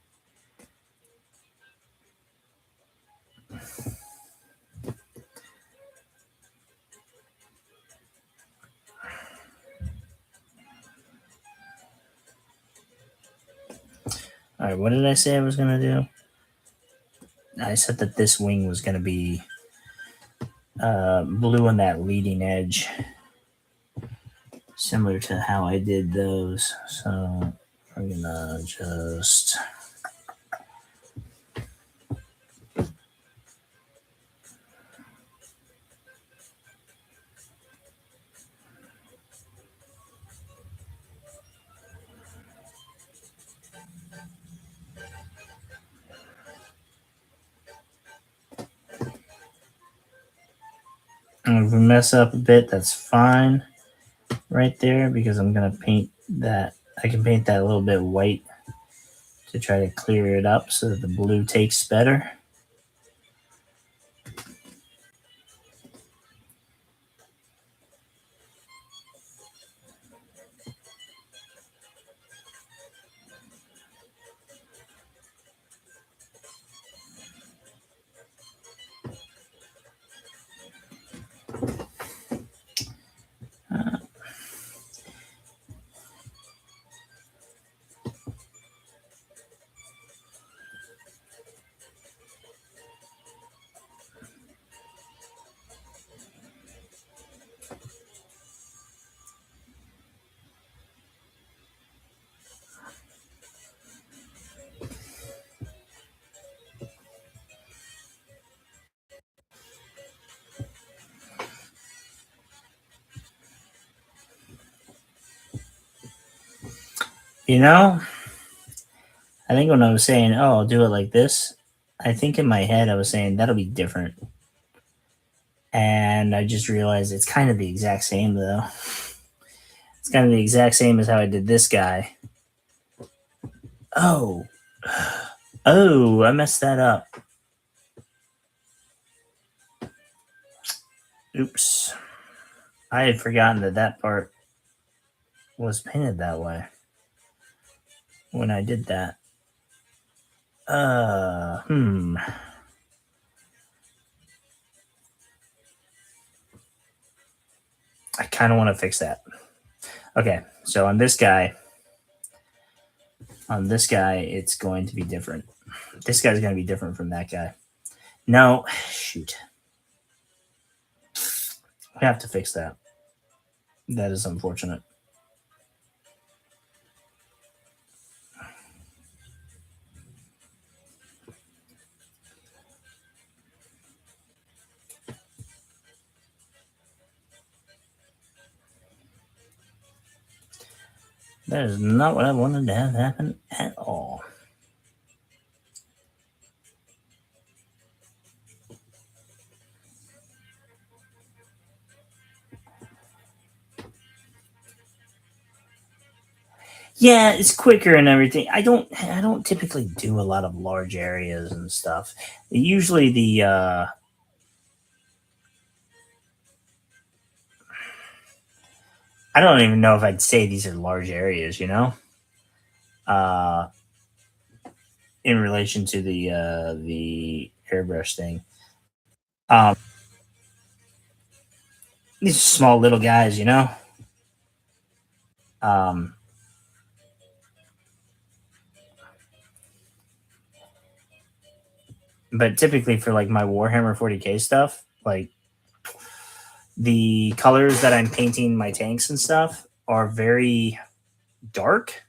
All right, what did I say I was going to do? I said that this wing was going to be blue on that leading edge, similar to how I did those. So we're going to just... And if we mess up a bit, that's fine right there, because I'm going to paint that. I can paint that a little bit white to try to clear it up so that the blue takes better. You know, I think when I was saying, oh, I'll do it like this, I think in my head I was saying that'll be different. And I just realized it's kind of the exact same, though. It's kind of the exact same as how I did this guy. Oh. Oh, I messed that up. Oops. I had forgotten that that part was painted that way when I did that. Hmm. I kind of want to fix that. Okay, so on this guy, it's going to be different. This guy's going to be different from that guy. No, shoot. I have to fix that. That is unfortunate. That is not what I wanted to have happen at all. Yeah, it's quicker and everything. I don't typically do a lot of large areas and stuff. Usually the I don't even know if I'd say these are large areas, uh in relation to the airbrush thing. Um these are small little guys. Um but typically for like my Warhammer 40K stuff, like the colors that I'm painting my tanks and stuff are very dark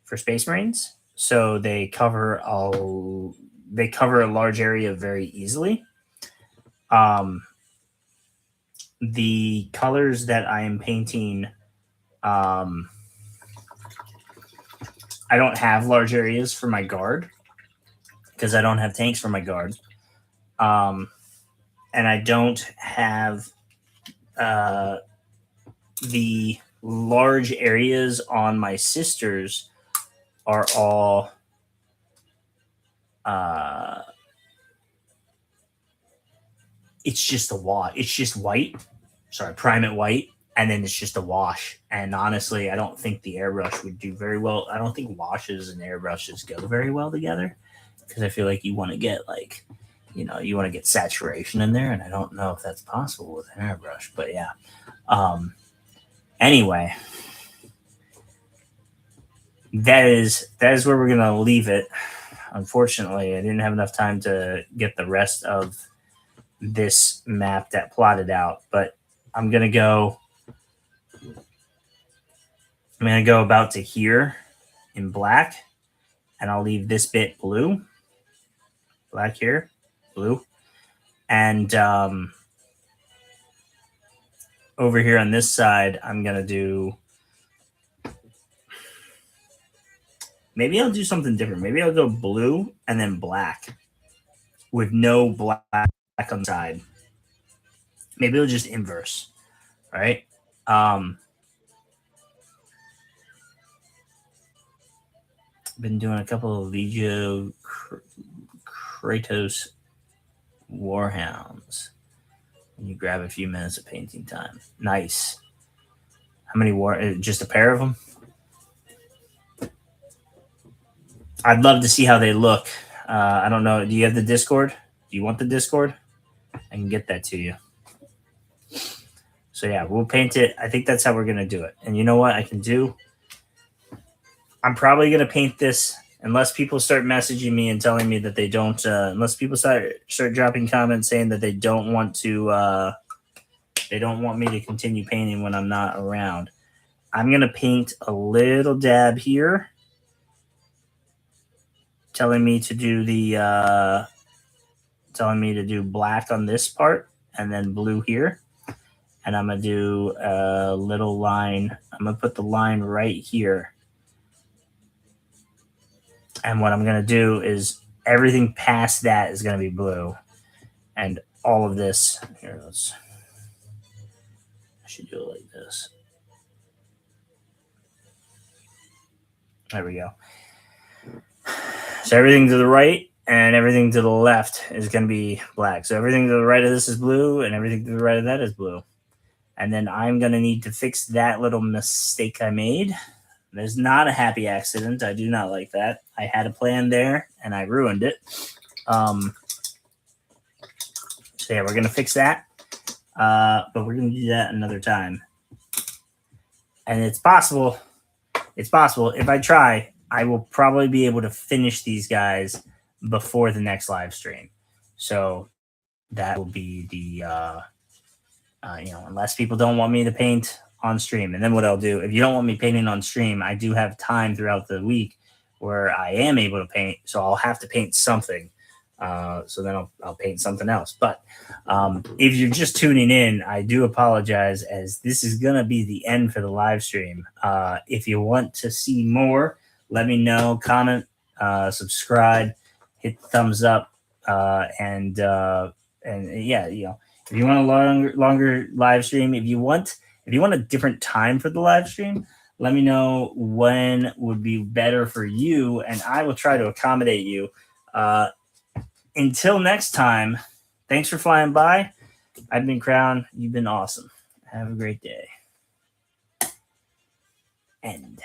for Space Marines, so they cover a large area very easily. Um, the colors that I am painting, um, I don't have large areas for my guard because I don't have tanks for my guard, um, and I don't have uh, the large areas on my sisters are all uh, it's just a wash. It's just white. Sorry, primate white, and then it's just a wash. And honestly, I don't think the airbrush would do very well. I don't think washes and airbrushes go very well together because I feel like you want to get you want to get saturation in there, and I don't know if that's possible with an airbrush. But yeah. Um, anyway, that is where we're gonna leave it. Unfortunately, I didn't have enough time to get the rest of this map that plotted out, but I'm gonna go. I'm gonna go about to here in black, and I'll leave this bit blue. Black here, blue, and over here on this side, I'm gonna do. Maybe I'll do something different. Maybe I'll go blue and then black with no black on the side. Maybe it'll just inverse, right? Um, been doing a couple of Legio Kratos Warhounds. And you grab a few minutes of painting time. Nice. How many Just a pair of them? I'd love to see how they look. I don't know. Do you have the Discord? Do you want the Discord? I can get that to you. So yeah, we'll paint it. I think that's how we're gonna do it. And you know what I can do? I'm probably gonna paint this unless people start messaging me and telling me that they don't. Unless people start dropping comments saying that they don't want to. They don't want me to continue painting when I'm not around. I'm gonna paint a little dab here, telling me to do black on this part and then blue here. And I'm gonna do a little line. I'm gonna put the line right here And what I'm going to do is everything past that is going to be blue. And all of this, here, I should do it like this. There we go. So everything to the right and everything to the left is going to be black. So everything to the right of this is blue and everything to the right of that is blue. And then I'm going to need to fix that little mistake I made. There's not a happy accident. I do not like that. I had a plan there and I ruined it. So yeah, we're going to fix that. But we're going to do that another time. And it's possible. If I try, I will probably be able to finish these guys before the next live stream. So that will be the, unless people don't want me to paint on stream. And then what I'll do, if you don't want me painting on stream, I do have time throughout the week where I am able to paint. So I'll have to paint something. So then I'll paint something else. But if you're just tuning in, I do apologize, as this is going to be the end for the live stream. If you want to see more, let me know, comment, subscribe, hit the thumbs up, and yeah, if you want a longer live stream, if you want a different time for the live stream, let me know when would be better for you, and I will try to accommodate you. Until next time, thanks for flying by. I've been Crown. You've been awesome. Have a great day. End.